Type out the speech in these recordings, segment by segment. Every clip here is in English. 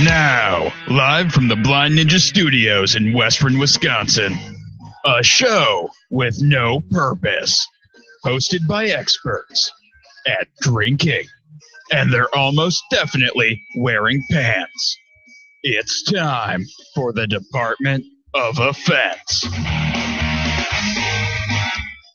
Now, live from the Blind Ninja Studios in Western Wisconsin, a show with no purpose, hosted by experts at drinking, and they're almost definitely wearing pants. It's time for the Department of Offense.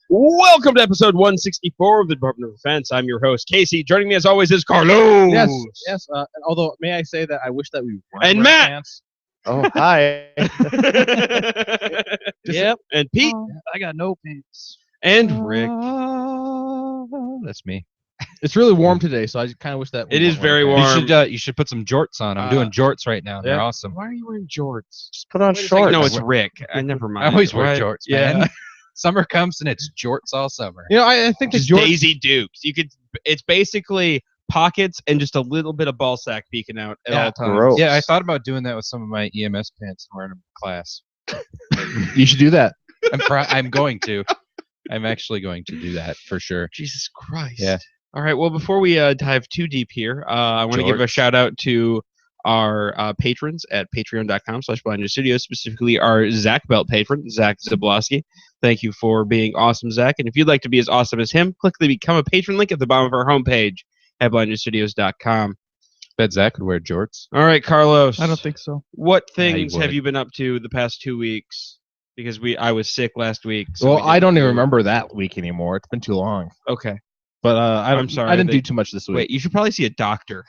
Welcome to episode 164 of the Department of Defense. I'm your host, Casey. Joining me as always is Carlos. Yes. Although, may I say that I wish that we weren't And wearing Matt. pants. Oh, hi. Yep. And Pete. I got no pants. And Rick. That's me. It's really warm today, so I kind of wish that. It is very You warm. should put some jorts on. I'm doing jorts right now. They're yeah. awesome. Why are you wearing jorts? Just put on Wait a second. shorts. No, it's Rick. I never mind. I always wear Right? jorts, Yeah. man. Summer comes and it's jorts all summer. You know, I think the Just jorts. Daisy Dukes. It's basically pockets and just a little bit of ball sack peeking out at all times. Gross. Yeah, I thought about doing that with some of my EMS pants and wearing them to class. You should do that. I'm going to. I'm actually going to do that for sure. Jesus Christ. Yeah. All right. Well, before we dive too deep here, I want to give a shout out to our patrons at patreon.com/blindstudios, specifically our Zach Belt patron, Zach Zablosky. Thank you for being awesome, Zach. And if you'd like to be as awesome as him, click the Become a Patron link at the bottom of our homepage at blindstudios.com. Bet Zach could wear jorts. All right, Carlos. I don't think so. What Yeah, he things have would. you been up to the past 2 weeks? Because I was sick last week. so Well, we I didn't don't even do- remember that week anymore. It's been too long. Okay. But I'm sorry, I didn't they- do too much this week. Wait, you should probably see a doctor.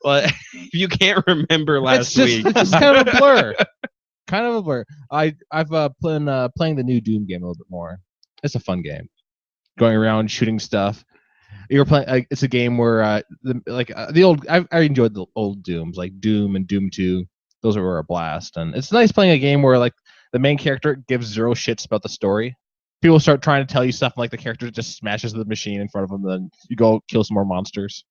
Well, if you can't remember last week. It's just kind of a blur. Kind of a blur. I've been playing the new Doom game a little bit more. It's a fun game. Going around shooting stuff. You're playing. It's a game where the old. I enjoyed the old Dooms like Doom and Doom 2. Those were a blast, and it's nice playing a game where like the main character gives zero shits about the story. People start trying to tell you stuff, and, like the character just smashes the machine in front of them. Then you go kill some more monsters.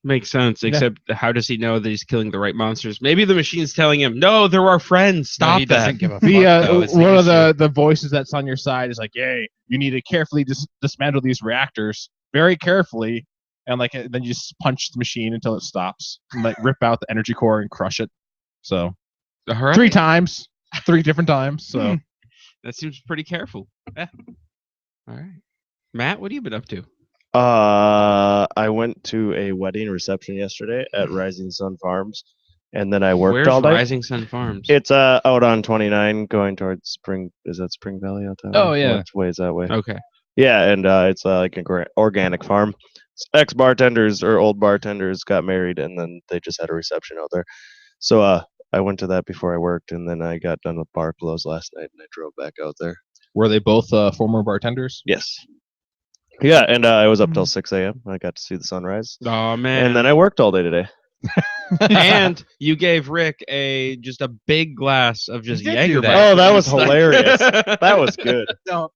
Makes sense, except how does he know that he's killing the right monsters? Maybe the machine's telling him, no, they're our friends. Stop he that. doesn't give a fuck. The It's one of issue. the voices that's on your side is like, "Yay, you need to carefully dismantle these reactors very carefully, and like then you just punch the machine until it stops, and like rip out the energy core and crush it." So All right. 3 times, 3 different times. So That seems pretty careful. Yeah. All right. Matt, what have you been up to? I went to a wedding reception yesterday at Rising Sun Farms, and then I worked Where's all day. Rising Sun Farms? It's out on 29 going towards Spring. Is that Spring Valley out there? Oh, yeah. Which way is that way? Okay. Yeah, and it's like a organic farm. Ex-bartenders or old bartenders got married, and then they just had a reception out there. So I went to that before I worked, and then I got done with bar close last night, and I drove back out there. were they both former bartenders? Yes. Yeah, and I was up till 6 a.m. I got to see the sunrise. Oh, man. And then I worked all day today. and you gave Rick just a big glass of just did do Jaeger. that. Oh, that was hilarious. That was good. No,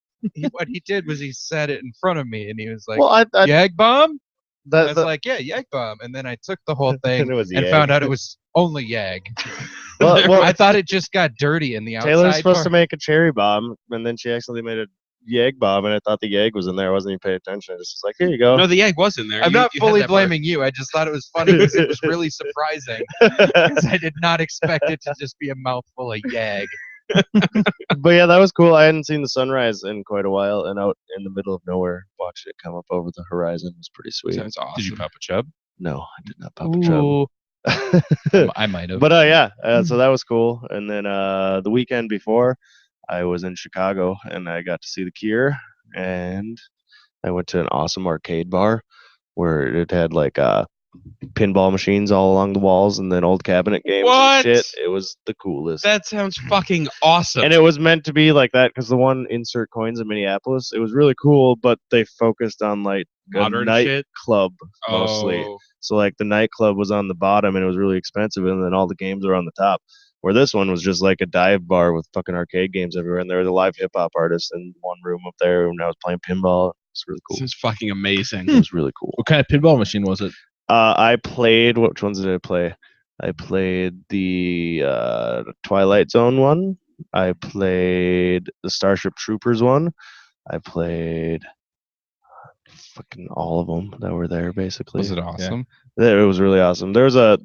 what he did was he said it in front of me and he was like, Well, I Yag bomb? I that, was that like, yeah, Yag bomb. And then I took the whole and thing it was and Yag. found out it was only Yag. Well, I thought it just got dirty in the outside. Taylor's supposed to part. make a cherry bomb, and then she accidentally made a Yeg bomb, and I thought the Yeg was in there. I wasn't even paying attention. I just was like, here you go. No, the egg was in there. I'm You- not you had fully that part. blaming you. I just thought it was funny because it was really surprising. Because I did not expect it to just be a mouthful of Yag. But yeah, that was cool. I hadn't seen the sunrise in quite a while, and out in the middle of nowhere, watching it come up over the horizon was pretty sweet. Sounds awesome. Did you pop a chub? No, I did not pop a chub. Ooh. I might have. But yeah, so that was cool. And then the weekend before, I was in Chicago, and I got to see the Cure, and I went to an awesome arcade bar where it had like pinball machines all along the walls, and then old cabinet games What? and shit. It was the coolest. That sounds fucking awesome. And it was meant to be like that because the one insert coins in Minneapolis, it was really cool, but they focused on like a Modern shit? nightclub mostly. Oh. So like the nightclub was on the bottom and it was really expensive, and then all the games were on the top. Where this one was just like a dive bar with fucking arcade games everywhere, and there was a live hip hop artist in one room up there, and I was playing pinball. It's really cool. Sounds fucking amazing. It was really cool. What kind of pinball machine was it? I played. Which ones did I play? I played the Twilight Zone one. I played the Starship Troopers one. I played fucking all of them that were there basically. Was it awesome? It was really awesome. There was a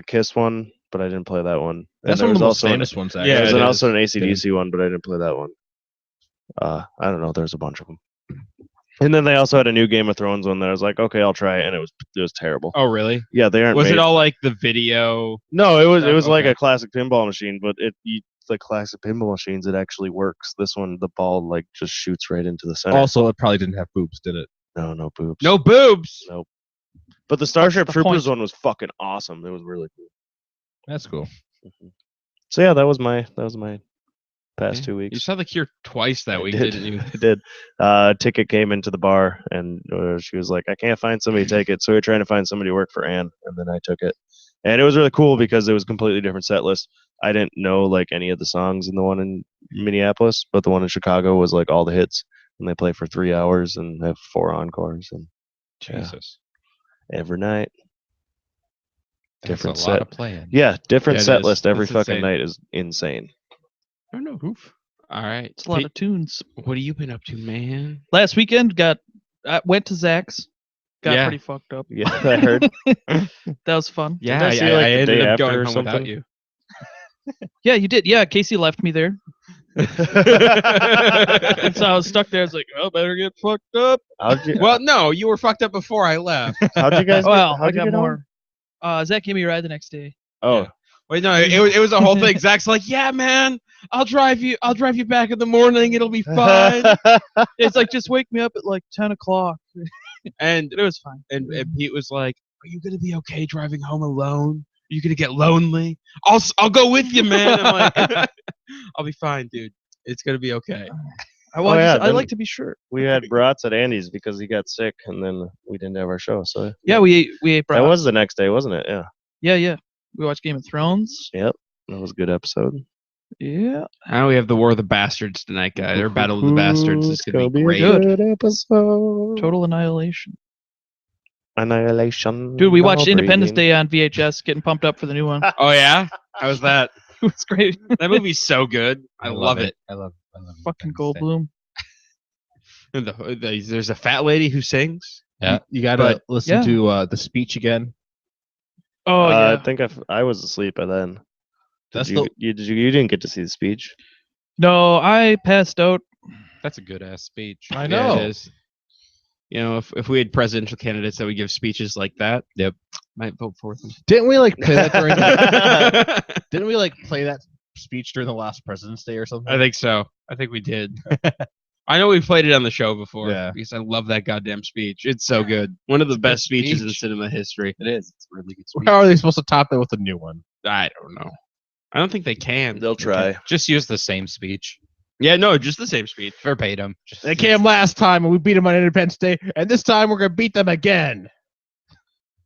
Kiss one, but I didn't play that one. That's and one of the there was most also famous ones. Actually. Yeah, There was it also an is. ACDC one, but I didn't play that one. I don't know. There's a bunch of them. And then they also had a new Game of Thrones one that I was like, okay, I'll try it, and it was terrible. Oh, really? Yeah, they aren't. Was made- it all like the video? No, it was like Okay. a classic pinball machine, but the classic pinball machines, it actually works. This one, the ball like just shoots right into the center. Also, it probably didn't have boobs, did it? No boobs. No boobs. Nope. But the Starship the Troopers point? one was fucking awesome. It was really cool. That's cool. So yeah, that was my past Yeah. 2 You weeks. saw the Cure twice that I week, did. didn't you? I did. Ticket came into the bar, and she was like, "I can't find somebody to take it." So we were trying to find somebody to work for Anne, and then I took it, and it was really cool because it was a completely different set list. I didn't know like any of the songs in the one in Minneapolis, but the one in Chicago was like all the hits, and they play for 3 hours and have 4 encores, and Yeah. Jesus. every night. That's Different a set. lot of playing. Yeah, different Yeah, it set is. list every It's fucking insane. night is insane. I don't know. Oof. All right. It's a lot of tunes. What have you been up to, man? Last weekend, went to Zach's. Got Yeah. pretty fucked up. Yeah, I heard. That was fun. Yeah, I I, see, I like, the ended day up after going or home without something? you. Yeah, you did. Yeah, Casey left me there. And so I was stuck there. I was like, oh, better get fucked up. How'd you, Well, no, you were fucked up before I left. how'd you guys? Well, how'd I you got get home? more. Zach gave me a ride the next day. Oh, Wait, no, it was a whole thing. Zach's like, yeah, man, I'll drive you back in the morning. It'll be fine. It's like, just wake me up at like 10 o'clock. and It was fine. and Pete was like, are you gonna be okay driving home alone? Are you gonna get lonely? I'll go with you, man. I'm like, I'll be fine, dude. It's gonna be okay. I yeah, I then- like to be sure. we had brats at Andy's because he got sick, and then we didn't have our show. So Yeah, we ate that brats. was the next day, wasn't it? Yeah, Yeah. We watched Game of Thrones. that was a good episode. Yeah. Now we have the War of the Bastards tonight, guys. Or Battle of the Bastards. It's gonna be a great. Good. episode. Total Annihilation. Annihilation. Dude, we watched Ball Independence breathing. Day on VHS, getting pumped up for the new one. Oh yeah, how was that? It was great. That movie's so good. I love it. I love Fucking Independence Day. Goldblum. And there's a fat lady who sings. Yeah. You gotta But- listen yeah. to the speech again. Oh, yeah. I think I was asleep by then. That's you, you didn't get to see the speech. No, I passed out. That's a good ass speech. I Yeah, know. it is. You know, if we had presidential candidates that would give speeches like that, Yep. might vote for them. Didn't we like play that during? Didn't we like play that speech during the last President's Day or something? I think so. I think we did. I know we played it on the show before. Yeah. Because I love that goddamn speech. It's so good. One of the good best speeches in speech. cinema history. It is. It's a really good speech. How are they supposed to top that with a new one? I don't know. I don't think they can. They'll try. Just use the same speech. Yeah, no, just the same speech. Verbatim. Just They came last time and we beat them on Independence Day, and this time we're gonna beat them again.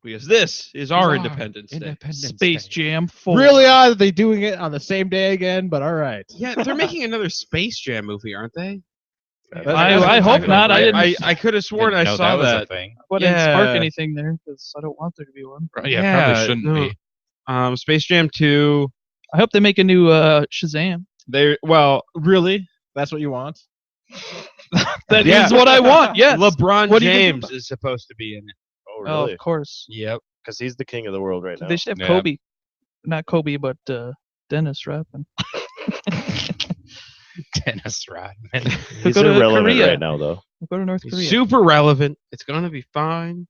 Because this is our Our Independence Day. Independence Space Day. Jam 4. Really odd that they doing it on the same day again, but all right. Yeah, they're making another Space Jam movie, aren't they? I hope not. I didn't. I could have sworn Didn't I know saw was a that. thing. Wouldn't spark yeah. anything there because I don't want there to be one. Yeah, probably shouldn't no. be. Space Jam 2. I hope they make a new Shazam. Really? That's what you want? That is Yeah. what I want. Yes. LeBron What do you think James is supposed to be in it. Oh, Oh, really? of course. Yep. Because he's the king of the world right now. They should have Yeah. Kobe. Not Kobe, but Dennis Rodman. Dennis Rodman. He's go to irrelevant Korea. right now, though. We'll go to North Korea. Super relevant. It's gonna be fine.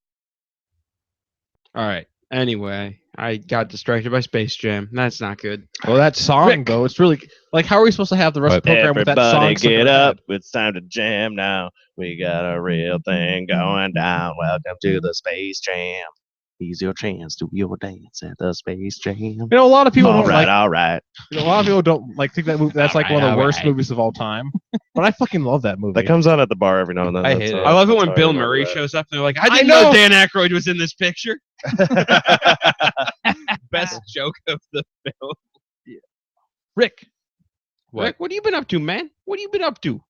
All right. Anyway, I got distracted by Space Jam. That's not good. Well, that song Rick. though, it's really like how are we supposed to have the rest of the program with that song? Everybody stuck in get our up. It's time to jam now. We got a real thing going down. Welcome to the Space Jam. Here's your chance to your dance at the Space Jam. You know, a lot of people All don't right, like. all right. A lot of people don't like think that movie. That's like one of the worst Alright. movies of all time. But I fucking love that movie. That comes on at the bar every now and then. I That's hate how- it. I love it that's when how Bill remember Murray that. shows up and they're like, I didn't know know. Dan Aykroyd was in this picture. Best joke of the film. Rick. Rick, what have you been up to, man? What have you been up to?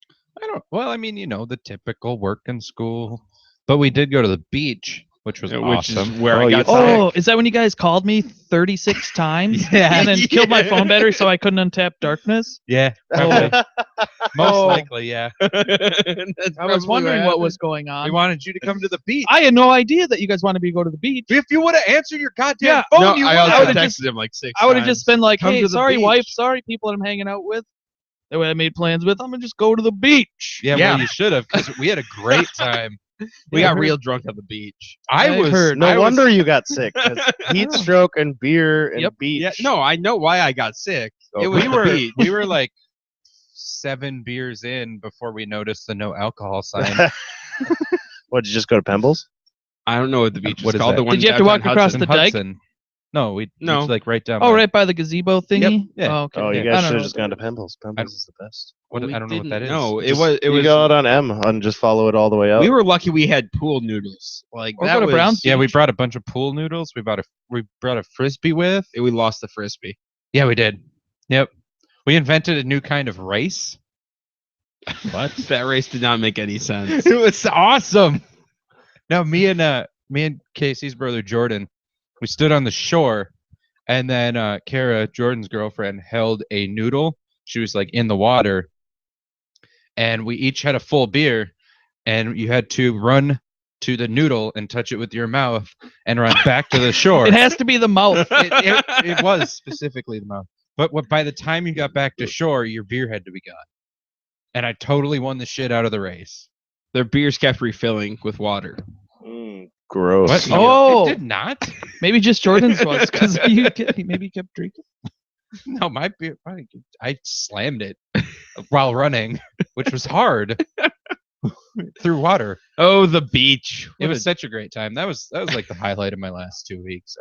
I don't. Well, I mean, you know, the typical work and school. But we did go to the beach which was which awesome. is where I Oh, got you- sick. Oh, is that when you guys called me 36 times Yeah. and then killed my phone battery so I couldn't untap darkness? Yeah, Oh. most Oh. likely, yeah. That's I was probably wondering what happened. was going on. We wanted you to come to the beach. I had no idea that you guys wanted me to go to the beach. If you would have answered your goddamn Yeah, phone, No, you I would also would've texted him like 6 I would have times. just been like, Come hey, to the sorry, beach. wife, sorry, people that I'm hanging out with. That way I made plans with. I'm going to just go to the beach. Yeah, Yeah. well, you should have, because we had a great time. We Yeah, I got heard. real drunk on the beach. I heard. No I was- wonder you got sick. 'Cause heat stroke and beer and Yep. beach. Yeah, no, I know why I got sick. It was We the were beach. we were like 7 beers in before we noticed the no alcohol sign. What, did you just go to Pembles? I don't know what the beach What is is called. that? The one Did you have to downtown walk across Hudson. the dike? Hudson. No, we No. it's like right down. Oh, there. right by the gazebo thingy? Yeah. Oh, okay. Oh, you Yeah. I guys don't should have know. just gone to Pembles. Pembles is the best. What, We I don't know what that is. No, it Just- was. It you was. go out on M and just follow it all the way up. We were lucky we had pool noodles. Like Or that go to was. Brown's Yeah, we Beach. brought a bunch of pool noodles. We brought a frisbee with. We lost the frisbee. Yeah, we did. Yep. We invented a new kind of rice. What? That race did not make any sense. It was awesome. No, me and Casey's brother Jordan, we stood on the shore, and then Kara, Jordan's girlfriend, held a noodle. She was like in the water, and we each had a full beer, and you had to run to the noodle and touch it with your mouth and run back to the shore. It has to be the mouth. It was specifically the mouth. But by the time you got back to shore, your beer had to be gone. And I totally won the shit out of the race. Their beers kept refilling with water. Gross. What? No. Oh. It did not. Maybe just Jordan's was because maybe kept drinking. No, my beer. I slammed it while running, which was hard through water. Oh, the beach. It was such a great time. That was like the highlight of my last 2 weeks.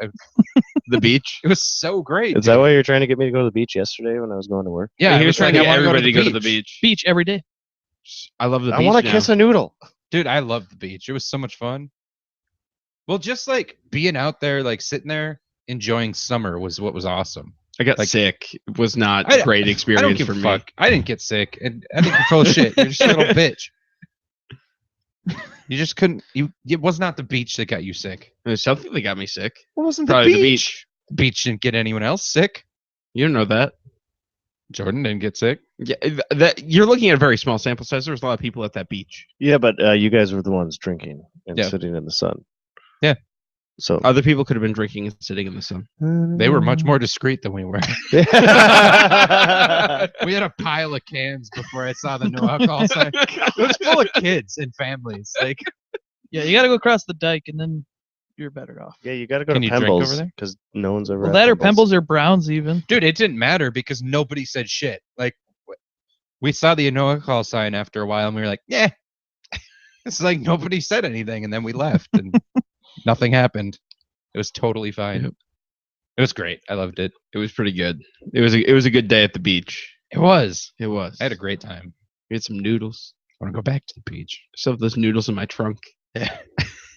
The beach. It was so great. Is that why you were trying to get me to go to the beach yesterday when I was going to work? Yeah, he I was trying to I get wanna everybody to go to the beach. Beach every day. I love the I beach. want to kiss a noodle. Dude, I love the beach. It was so much fun. Well, just like being out there, like sitting there enjoying summer was what was awesome. I got like- sick. It was not I- a great I don't experience give for a me. fuck. I didn't get sick, and I think you're full of shit. You're just a little bitch. You just couldn't. It was not the beach that got you sick. There's something that got me sick. It wasn't Probably the the beach. beach. The beach didn't get anyone else sick. You don't know that. Jordan didn't get sick. Yeah, that you're looking at a very small sample size. There's a lot of people at that beach. Yeah, but you guys were the ones drinking and Yeah. sitting in the sun. Yeah. So Other people could have been drinking and sitting in the sun. They were much more discreet than we were. We had a pile of cans before I saw the no alcohol sign. It was full of kids and families. Like, Yeah, you got to go across the dike and then you're better off. Yeah, you got to go Can to you drink over Pembles there? because no one's ever. Well, at that or Pembles or Browns even. dude, it didn't matter because nobody said shit. Like, we saw the no alcohol sign after a while, and we were like, "Yeah." It's like nobody said anything, and then we left, and nothing happened. It was totally fine. Yep. It was great. I loved it. It was pretty good. It was a good day at the beach. It was. It was. I had a great time. We had some noodles. I want to go back to the beach. Some of those noodles in my trunk.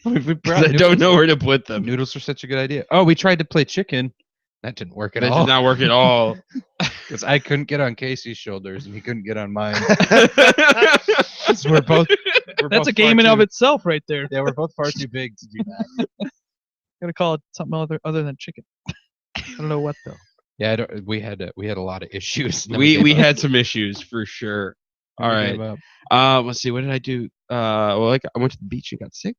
We 'Cause I don't know where to put them. Noodles are such a good idea. Oh, we tried to play chicken. That didn't work at That all. did not work at all. Because I couldn't get on Casey's shoulders and he couldn't get on mine. So we're both. That's a game in of itself right there. Yeah, we're both far too big to do that. Got to call it something other than chicken. I don't know what though. Yeah, we had a lot of issues. and then we gave up. had some issues for sure. All We right. gave up. Let's see. What did I do? I went to the beach and got sick.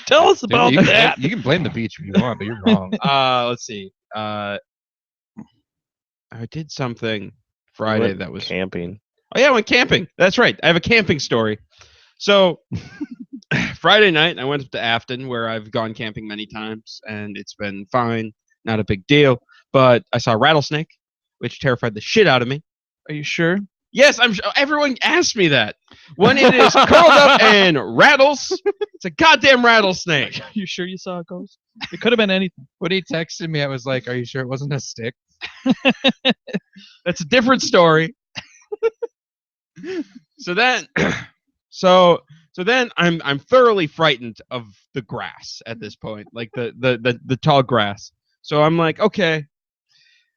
Tell us Dude, about you, that. you can blame the beach if you want, but you're wrong. Let's see. I did something Friday that was. camping. Oh yeah, I went camping. That's right. I have a camping story. So Friday night, I went up to Afton, where I've gone camping many times, and it's been fine, not a big deal. But I saw a rattlesnake, which terrified the shit out of me. Are you sure? Yes, I'm. Everyone asked me that. When it is curled up and rattles, it's a goddamn rattlesnake. Are you sure you saw a ghost? It could have been anything. When he texted me, I was like, "Are you sure it wasn't a stick?" That's a different story. So then, so then I'm thoroughly frightened of the grass at this point, like the tall grass. So I'm like, okay,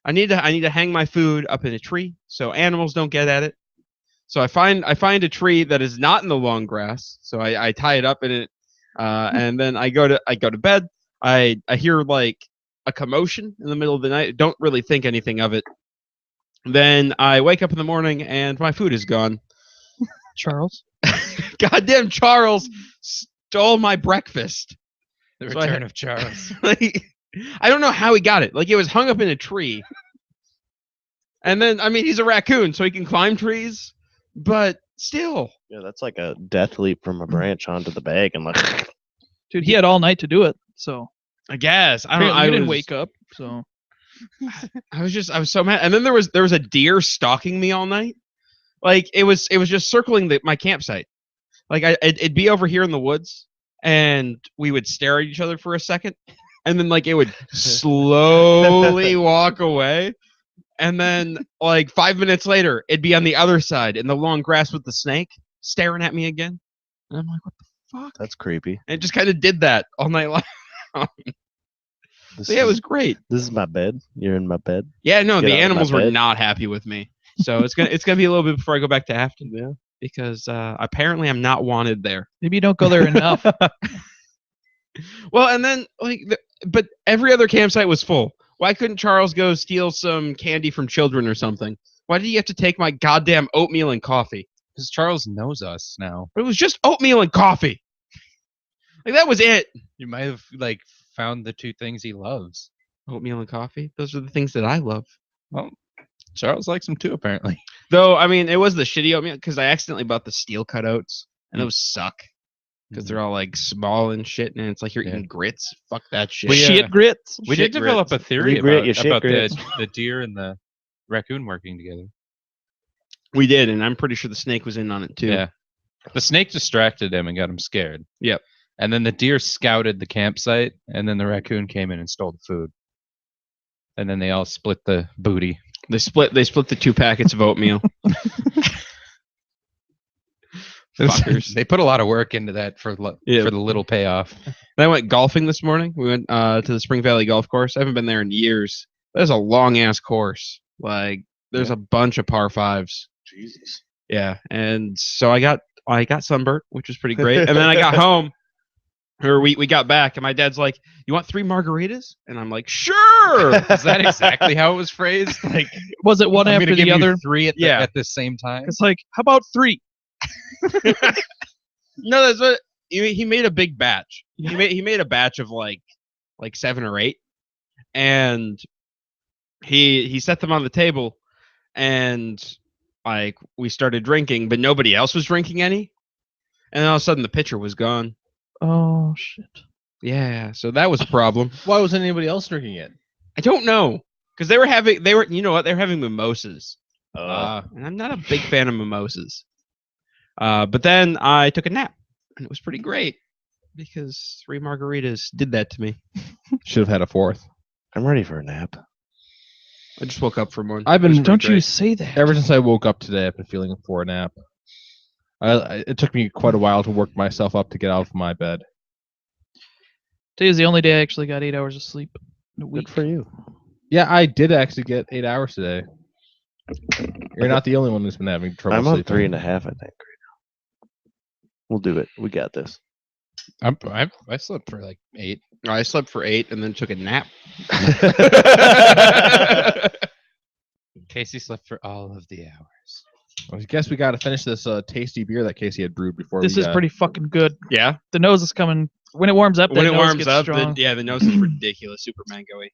I need to hang my food up in a tree so animals don't get at it. So I find a tree that is not in the long grass. So I tie it up in it. And then I go to bed. I hear like a commotion in the middle of the night. Don't really think anything of it. Then I wake up in the morning and my food is gone. Charles. Goddamn Charles stole my breakfast. The So I return had- of Charles. Like, I don't know how he got it. Like it was hung up in a tree. And then I mean he's a raccoon, so he can climb trees, but still. Yeah, that's like a death leap from a branch onto the bag and like. Dude, he had all night to do it. So I guess. I don't know. apparently you didn't was- wake up. So I was so mad. And then there was a deer stalking me all night. Like it was just circling my campsite. Like it'd be over here in the woods, and we would stare at each other for a second, and then like it would slowly walk away, and then like 5 minutes later, it'd be on the other side in the long grass with the snake staring at me again, and I'm like, what the fuck? That's creepy. And it just kind of did that all night long. This So, yeah, it is- was great. This is my bed. You're in my bed. Yeah, no, Get the out of my animals were bed. not happy with me. So it's gonna be a little bit before I go back to Afton Yeah. because apparently I'm not wanted there. maybe you don't go there enough. Well, and then but every other campsite was full. Why couldn't Charles go steal some candy from children or something? Why did he have to take my goddamn oatmeal and coffee? Because Charles knows us now. But it was just oatmeal and coffee. Like that was it. You might have like found the two things he loves. Oatmeal and coffee. Those are the things that I love. Well, Charles likes them too, apparently. Though I mean, it was the shitty oatmeal because I accidentally bought the steel cutouts, and those suck because they're all like small and shit, and it's like you're Yeah. eating grits. Fuck that shit. We, Shit grits. We Shit did develop grits. a theory Regret your about, shit about grits. the deer and the raccoon working together. We did, and I'm pretty sure the snake was in on it too. Yeah. The snake distracted him and got him scared. Yep. And then the deer scouted the campsite, and then the raccoon came in and stole the food. And then they all split the booty. They split the 2 packets of oatmeal. Fuckers. They put a lot of work into that for Yeah. for the little payoff. Then I went golfing this morning. We went to the Spring Valley Golf Course. I haven't been there in years. That's a long ass course. Like there's a bunch of par fives. Jesus. Yeah, and so I got sunburnt, which was pretty great. And then I got home, or we got back, and my dad's like, "You want 3 margaritas?" And I'm like, "Sure." Is that exactly how it was phrased? Like Was it one I'm after gonna give the you other? 3 at the, Yeah. at the same time. It's like, how about 3? No, that's what he made a big batch. He made a batch of like 7 or 8, and he set them on the table, and like we started drinking, but nobody else was drinking any, and then all of a sudden the pitcher was gone. Oh shit. Yeah, so that was a problem. Why wasn't anybody else drinking it? I don't know because they were you know what, they were having mimosas, Uh, and I'm not a big fan of mimosas. But then I took a nap, and it was pretty great because 3 margaritas did that to me. Should have had a 4th. I'm ready for a nap. I just woke up from one. I've It was been Don't pretty you great. say that. ever since I woke up today. I've been feeling for a nap. It took me quite a while to work myself up to get out of my bed. Today is the only day I actually got 8 hours of sleep in a week. Good for you. Yeah, I did actually get 8 hours today. You're not the only one who's been having trouble I'm on sleeping. 3.5, I think, right now. We'll do it. We got this. I slept for like 8. I slept for 8 and then took a nap. Casey slept for all of the hours. I guess we got to finish this tasty beer that Casey had brewed before. This we, is pretty fucking good. Yeah, The nose is coming. When it warms up, when that it nose warms gets up, strong. the nose is ridiculous, super mango-y.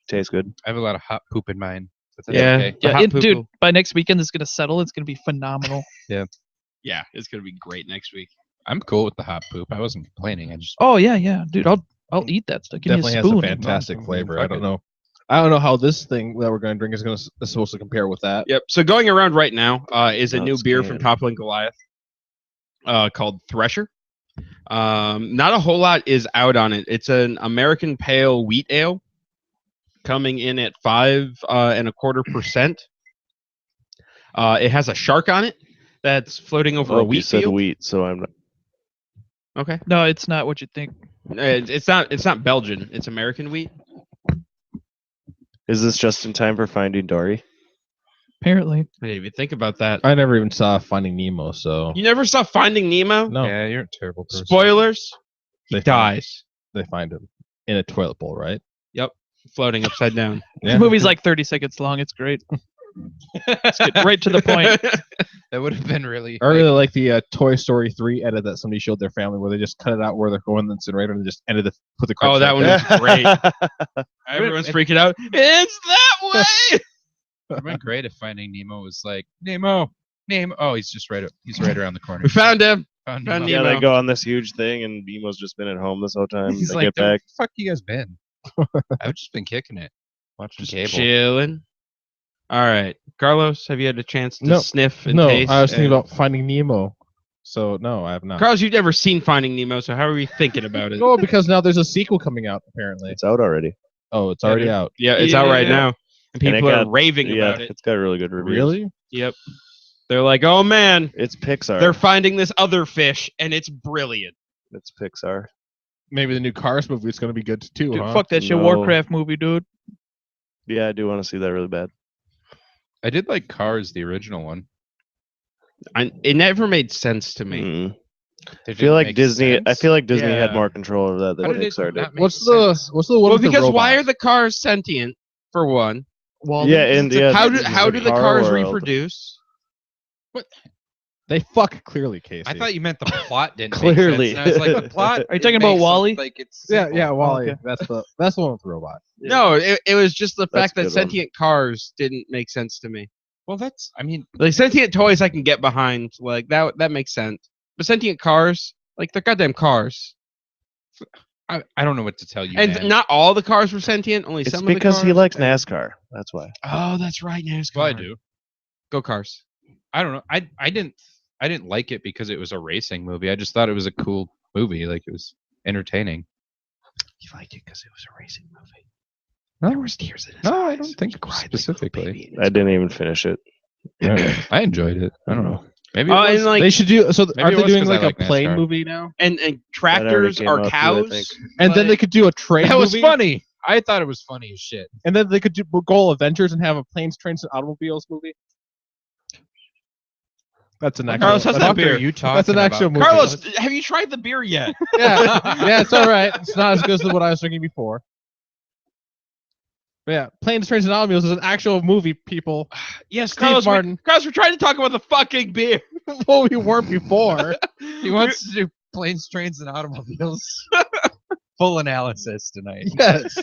Tastes good. I have a lot of hot poop in mine. But that's Yeah. okay. The Yeah, hot dude. poo-poo. By next weekend, it's gonna settle. It's gonna be phenomenal. Yeah, it's gonna be great next week. I'm cool with the hot poop. I wasn't complaining. I just Oh yeah, dude. I'll eat that stuff. Give definitely me a has a spoon. fantastic flavor. I Fuck don't it. know. I don't know how this thing that we're going to drink is supposed to compare with that. Yep. So going around right now is a Not new beer from scared. Toppling Goliath called Thresher. Not a whole lot is out on it. It's an American Pale Wheat Ale coming in at 5.25%. It has a shark on it that's floating over a Oh, you wheat said field. wheat, so I'm not. Okay. No, it's not what you think. It's not Belgian. It's American wheat. Is this just in time for Finding Dory? Apparently, I didn't even think about that. I never even saw Finding Nemo, so You never saw Finding Nemo? no. yeah, you're a terrible person. Spoilers. He dies. They find him in a toilet bowl, right? Floating upside down. Yeah. The movie's like 30 seconds long. It's great. Let's get right to the point. That would have been really. I really like the Toy Story 3 edit that somebody showed their family where they just cut it out where they're going in the incinerator and just put the credits Oh, that right one there. was great. Everyone's freaking out. It's that way. It would have been great if Finding Nemo was like Nemo. Oh, he's right around the corner. We found him. Found found Nemo. Yeah, Nemo. they go on this huge thing, and Nemo's just been at home this whole time. He's they like, get where back, the fuck you guys been? I've just been kicking it, watching Just cable. chilling. All right, Carlos, have you had a chance to No. sniff and No, taste? I was thinking and- about Finding Nemo. So no, I have not. Carlos, you've never seen Finding Nemo, so how are you thinking about it? No, because now there's a sequel coming out apparently. it's out already. Oh, it's already out. Yeah, it's out right Yeah. now, and And it people are got- raving Yeah, about it. it's got really good reviews. Really? Yep. They're like, oh man, It's Pixar. they're finding this other fish, and it's brilliant. It's Pixar. Maybe the new Cars movie is going to be good too, Dude, huh? fuck that shit. No. Warcraft movie, dude. Yeah, I do want to see that really bad. I did like Cars, the original one. It never made sense to me. Mm. They I feel like Disney. I feel like Disney Yeah. had more control over that How than did it Pixar did. not make What's sense? the one Well, with the because why are robots? the cars sentient? For one, Yeah, and yeah, how the- do the car cars world. reproduce? They fuck clearly, Casey. I thought you meant the plot didn't Clearly. make sense. And I was like, the plot. Are you talking about makes Wall-E? Like it's Yeah, simple. yeah, Wally. okay. That's the one with the robot. No, it was just the That's fact a that good one. sentient cars didn't make sense to me. Well, that's. I mean, Like sentient toys, I can get behind. Like that makes sense. But sentient cars, like they're goddamn cars. I don't know what to tell you. And man. not all the cars were sentient. Only It's some of the because cars. he likes NASCAR. That's why. Oh, that's right, NASCAR. Well, I do. Go cars. I don't know. I didn't like it because it was a racing movie. I just thought it was a cool movie. Like it was entertaining. You liked it because it was a racing movie. No, There was tears in his no, I eyes. don't think He cried like a little specifically. baby in his I didn't even finish it. I enjoyed it. I don't know. Maybe it Oh, and was, like they should do so. Maybe Aren't it they was doing 'cause I like a like plane NASCAR. movie now? and already tractors came are out too, I cows. think. And then they could do a train that was movie. funny. I thought it was funny as shit. And then they could do go Avengers and have a planes, trains, and automobiles movie. That's an actual. Carlos, how's that Fuck beer? are you talking That's an about? actual movie. Carlos, have you tried the beer yet? yeah, yeah, it's all right. It's not as good as what I was drinking before. But yeah, Planes, Trains, and Automobiles is an actual movie, people. Yes, Steve Carlos. Martin. Carlos, we're trying to talk about the fucking beer. Well, we weren't before. He wants to do planes, trains, and automobiles. Full analysis tonight. Yes.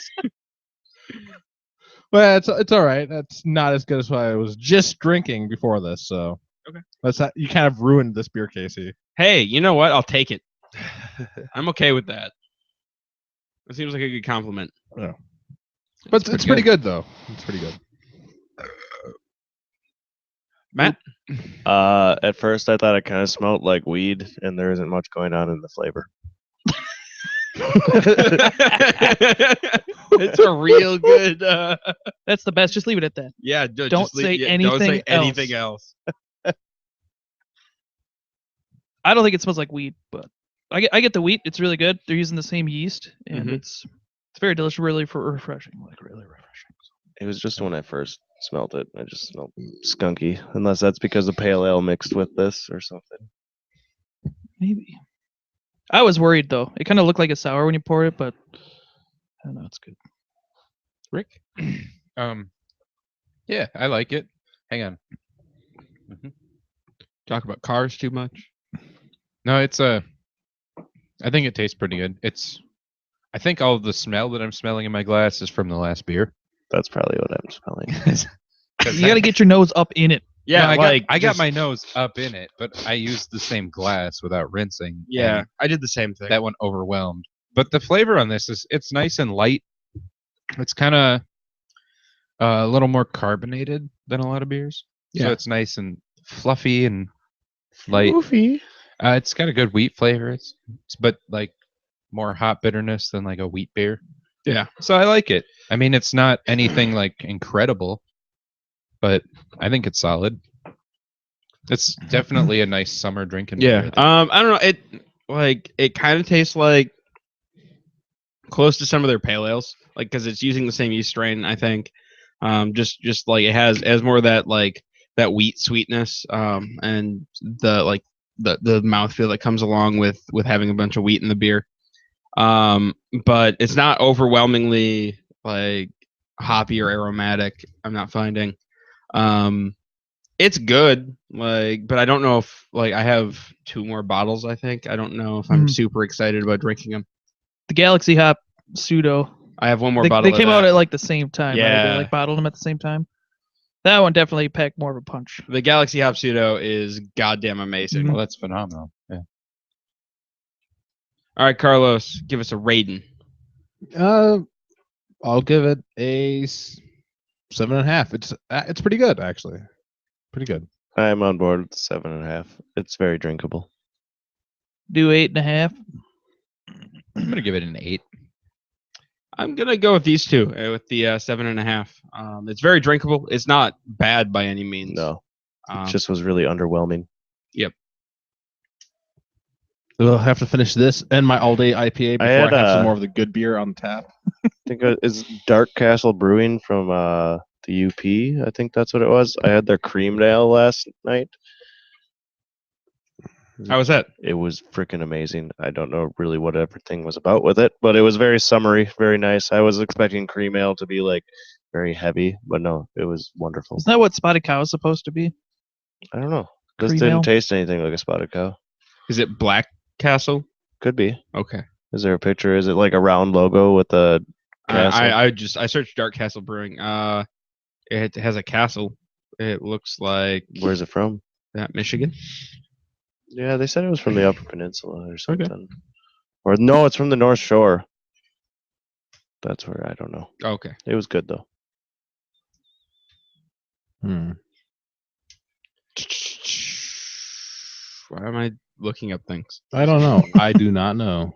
Well, it's all right. That's not as good as what I was just drinking before this. So Okay. that's not, you kind of ruined this beer, Casey. Hey, you know what? I'll take it. I'm okay with that. It seems like a good compliment. But it's pretty good though. It's pretty good. Matt? At first, I thought it kind of smelled like weed, and there isn't much going on in the flavor. It's a real good. That's the best. Just leave it at that. Yeah. Don't just say Don't say anything anything else. I don't think it smells like weed, but I get the wheat. It's really good. They're using the same yeast, and Mhm. it's very delicious, really for refreshing, like really refreshing. It was just when I first smelled it, I just smelled skunky. Unless that's because the pale ale mixed with this or something. Maybe. I was worried though. It kind of looked like a sour when you pour it, but I don't know. It's good. Rick? Yeah, I like it. Hang on. Talk about cars too much. No, it's I think it tastes pretty good. I think all of the smell that I'm smelling in my glass is from the last beer. That's probably what I'm smelling. You got to get your nose up in it. Yeah, No, I got just- my nose up in it, but I used the same glass without rinsing. Yeah, and I did the same thing. that one overwhelmed. But the flavor on this it's nice and light. It's kind of a little more carbonated than a lot of beers. Yeah. So it's nice and fluffy and light. It's got a good wheat flavor. But like more hop bitterness than like a wheat beer. Yeah. So I like it. I mean, it's not anything like incredible, but I think it's solid. It's definitely a nice summer drinking beer. Yeah. I don't know. It kind of tastes like close to some of their pale ales, like because it's using the same yeast strain. I think. Just like it has more of that like that wheat sweetness. And the mouthfeel that comes along with having a bunch of wheat in the beer. But it's not overwhelmingly like hoppy or aromatic. I'm not finding. It's good, like, but I don't know if like I have 2 more bottles. I think I don't know if I'm super excited about drinking them. The Galaxy Hop pseudo. I have one more They bottle. came out at like the same time. Right? Yeah. They like bottled them at the same time. That one definitely packed more of a punch. The Galaxy Hop Pseudo is goddamn amazing. Well, that's phenomenal. Yeah. All right, Carlos, give us a rating. I'll give it a 7.5. It's pretty good actually. Pretty good. I'm on board with 7.5. It's very drinkable. Do 8.5. I'm gonna give it an 8. I'm gonna go with these two with the 7.5. It's very drinkable. It's not bad by any means. No, it just was really underwhelming. Yep. We'll have to finish this and my all-day IPA before I, had, have some more of the good beer on tap. I think it's Dark Castle Brewing from the UP. I think that's what it was. I had their cream ale last night. How was that? It was freaking amazing. I don't know really what everything was about with it, but it was very summery, very nice. I was expecting cream ale to be like very heavy, but no, it was wonderful. Isn't that what Spotted Cow is supposed to be? I don't know. This Cream didn't ale? taste anything like a spotted cow. Is it Black Castle? Could be. Okay. Is there a picture? Is it like a round logo with a castle? I searched Dark Castle Brewing. It has a castle. It looks like Where's it from? that Michigan. Yeah, they said it was from the Upper Peninsula or something. Or no, it's from the North Shore. That's where I don't know. Okay. It was good though. Why am I looking up things? I don't know. I do not know.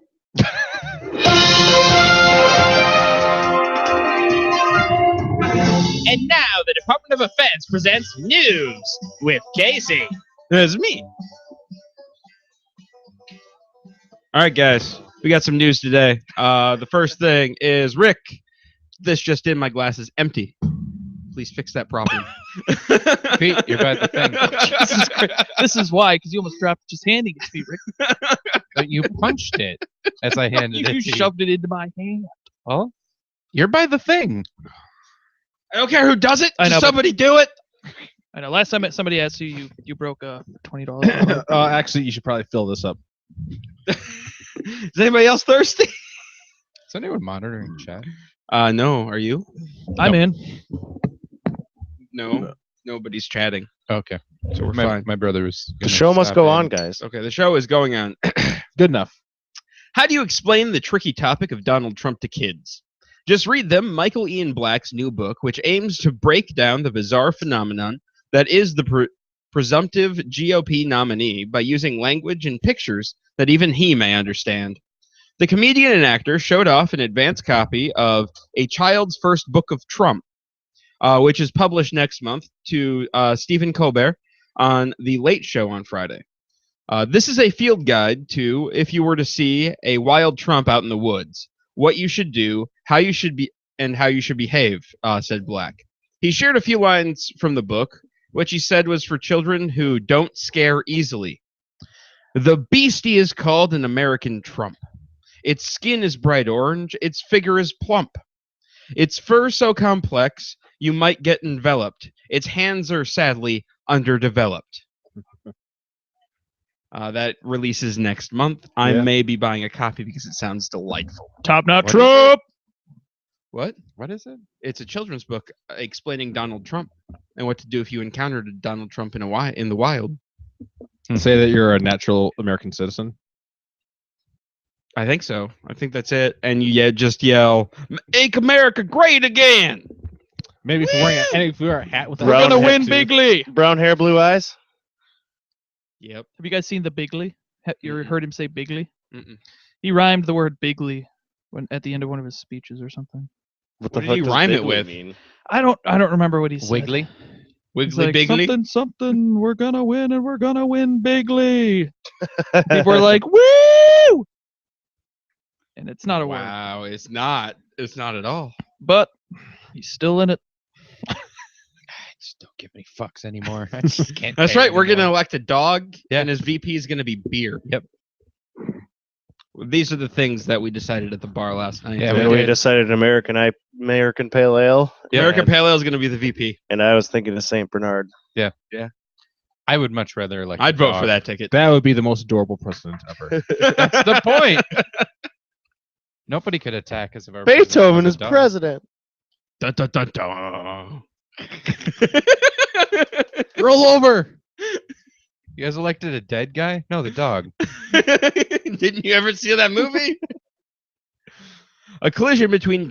And now the Department of Defense presents news with Casey. That's me. All right, guys, we got some news today. The first thing is Rick. This just in, my glass is empty. Please fix that problem. Pete, you're by the thing. Jesus Christ. This is why, because you almost dropped just handing it to me, Rick. But you punched it as I handed it You to you. shoved it into my hand. Oh, you're by the thing. I don't care who does it. I know, Just but- somebody do it. I know. Last time somebody asked you broke a $20. Actually, you should probably fill this up. Is anybody else thirsty? Is anyone monitoring chat? No. Are you? I'm in. No. Nobody's chatting. Okay. So we're my, fine. my brother was. The show must go on, guys. Okay, the show is going on. Good enough. How do you explain the tricky topic of Donald Trump to kids? Just read them Michael Ian Black's new book, which aims to break down the bizarre phenomenon that is the presumptive GOP nominee by using language and pictures that even he may understand. The comedian and actor showed off an advance copy of A Child's First Book of Trump, which is published next month, to Stephen Colbert on The Late Show on Friday. This is a field guide to if you were to see a wild Trump out in the woods, what you should do, how you should be, and how you should behave, said Black. He shared a few lines from the book, which he said was for children who don't scare easily. The beastie is called an American Trump. Its skin is bright orange, its figure is plump. Its fur so complex, you might get enveloped. Its hands are sadly underdeveloped. That releases next month. I Yeah. may be buying a copy because it sounds delightful. Top notch What is Trump. What? What is it? It's a children's book explaining Donald Trump and what to do if you encountered a Donald Trump in the wild. Say that you're a natural American citizen. I think so. I think that's it. And you just yell, "Make America Great Again!" Maybe if we wear a hat with We're Brown gonna hair win too. bigly. Brown hair, blue eyes. Yep. Have you guys seen the Bigly? You ever heard him say Bigly? Mm-mm. He rhymed the word Bigly at the end of one of his speeches or something. What did he rhyme it with? Mean? I don't remember what he said. Wiggly. He's Wiggly like, Biggly? something. We're gonna win, and we're gonna win bigly. People are like, woo! And it's not a word, Wow, it's not. It's not at all. but he's still in it. I just don't give any fucks anymore. I just can't. That's care right. We're going to anymore. elect a dog, Yeah. and his VP is going to be beer. Yep. these are the things that we decided at the bar last night. Yeah, And we decided American Pale Ale. American and, Pale Ale is going to be the VP. and I was thinking of St. Bernard. I would much rather like. I'd vote for that ticket. That would be the most adorable president ever. That's the point. Nobody could attack us if our Beethoven is president was a dog. Dun, dun, dun, dun. Roll over. You guys elected a dead guy? No, the dog. Didn't you ever see that movie? A collision between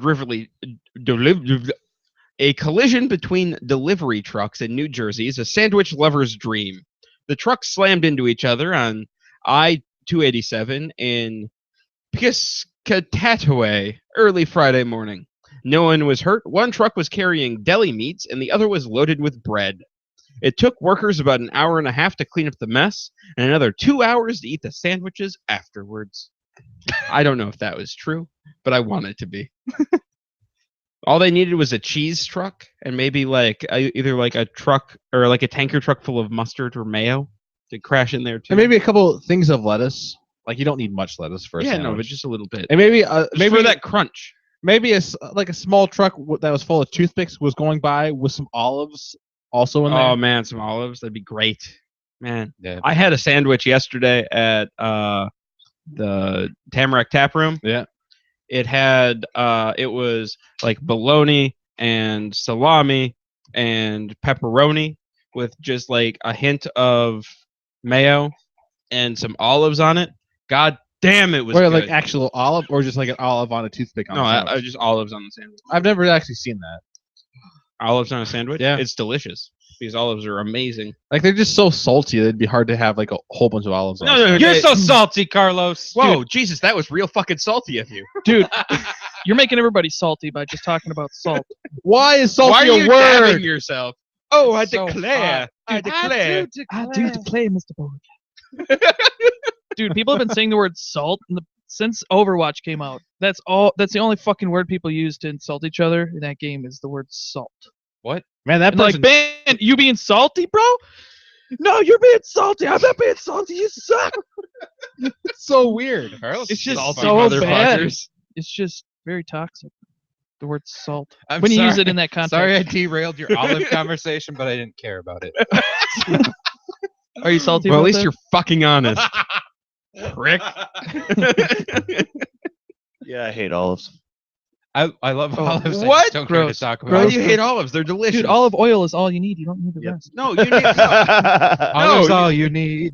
delivery trucks in New Jersey is a sandwich lover's dream. The trucks slammed into each other on I-287 in Piscataway early Friday morning. No one was hurt. One truck was carrying deli meats and the other was loaded with bread. It took workers about an hour and a half to clean up the mess and another 2 hours to eat the sandwiches afterwards. I don't know if that was true, but I want it to be. All they needed was a cheese truck and maybe like either like a truck or like a tanker truck full of mustard or mayo to crash in there too. And maybe a couple things of lettuce. Like you don't need much lettuce for a yeah, sandwich. no, but just a little bit. And maybe Maybe for that crunch. maybe a small truck that was full of toothpicks was going by with some olives also in there. Oh man, some olives, that'd be great. Man, Yeah. I had a sandwich yesterday at the Tamarack Tap Room. Yeah. It had it was like bologna and salami and pepperoni with just like a hint of mayo and some olives on it. God damn, it was or good. like actual olive, or just like an olive on a toothpick. On no, a sandwich? I just olives on the sandwich. I've never actually seen that. Olives on a sandwich? Yeah. It's delicious. These olives are amazing. Like they're just so salty. It'd be hard to have like a whole bunch of olives. No, on no, it. no, You're Hey, so salty, Carlos. Whoa, Jesus, that was real fucking salty of you. Dude, you're making everybody salty by just talking about salt. Why is salty Why are you a word? dabbing yourself? Oh, I So declare. hot. I declare. I do declare, Mr. Boyd. Dude, people have been saying the word salt since Overwatch came out. That's all. That's the only fucking word people use to insult each other in that game is the word salt. What? Man, that And like, person. Ben, you being salty, bro? No, you're being salty. I'm not being salty. You suck. It's so weird. Carlos It's is just salty. so bad. motherfuckers. It's just very toxic. The word salt. I'm when you use sorry. it in that context. Sorry I derailed your olive conversation, but I didn't care about it. Are you salty? Well, at about least that? you're fucking honest. Prick. Yeah, I hate olives. I love Oh, olives. I just what? don't care to Gross. talk Why about do you hate olives? They're delicious. Dude, olive oil is all you need. You don't need the Yep. rest. No, you need Olives No, all you need.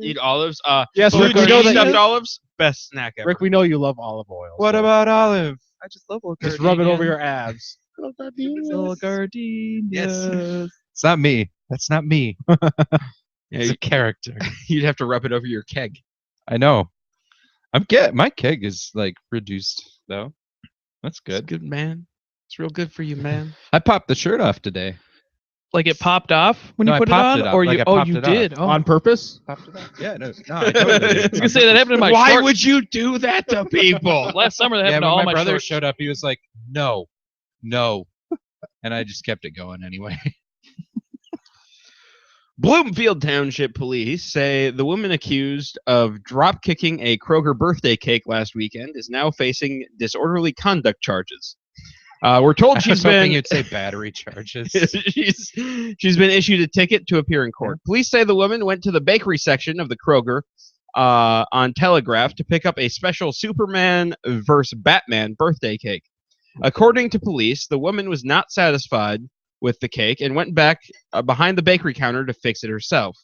eat olives. Yes, blue Rick, we know cheese that. stuffed olives, best snack ever. Rick, we know you love olive oil. What so about olive? I just love little just rub it over your abs? Little gardenias. Yes. It's not me. That's not me. Yeah, It's a character. you'd have to rub it over your keg. I know. My keg is like reduced though. That's Good, good. good man. It's real good for you, man. I popped the shirt off today. Like it popped off when No, you I put it popped on, it off, or like you? I Oh, popped you it off. did. Oh, On purpose? Popped it off. Yeah, no, I totally did. I was gonna say that happened to my Why shorts. would you do that to people? Last summer that Yeah, happened to when all my my brother shorts. showed up, he was like, "No, no," and I just kept it going anyway. Bloomfield Township Police say the woman accused of drop kicking a Kroger birthday cake last weekend is now facing disorderly conduct charges. We're told I she's was hoping been you'd say battery charges. she's been issued a ticket to appear in court. Police say the woman went to the bakery section of the Kroger on Telegraph to pick up a special Superman vs. Batman birthday cake. According to police, the woman was not satisfied with the cake and went back behind the bakery counter to fix it herself.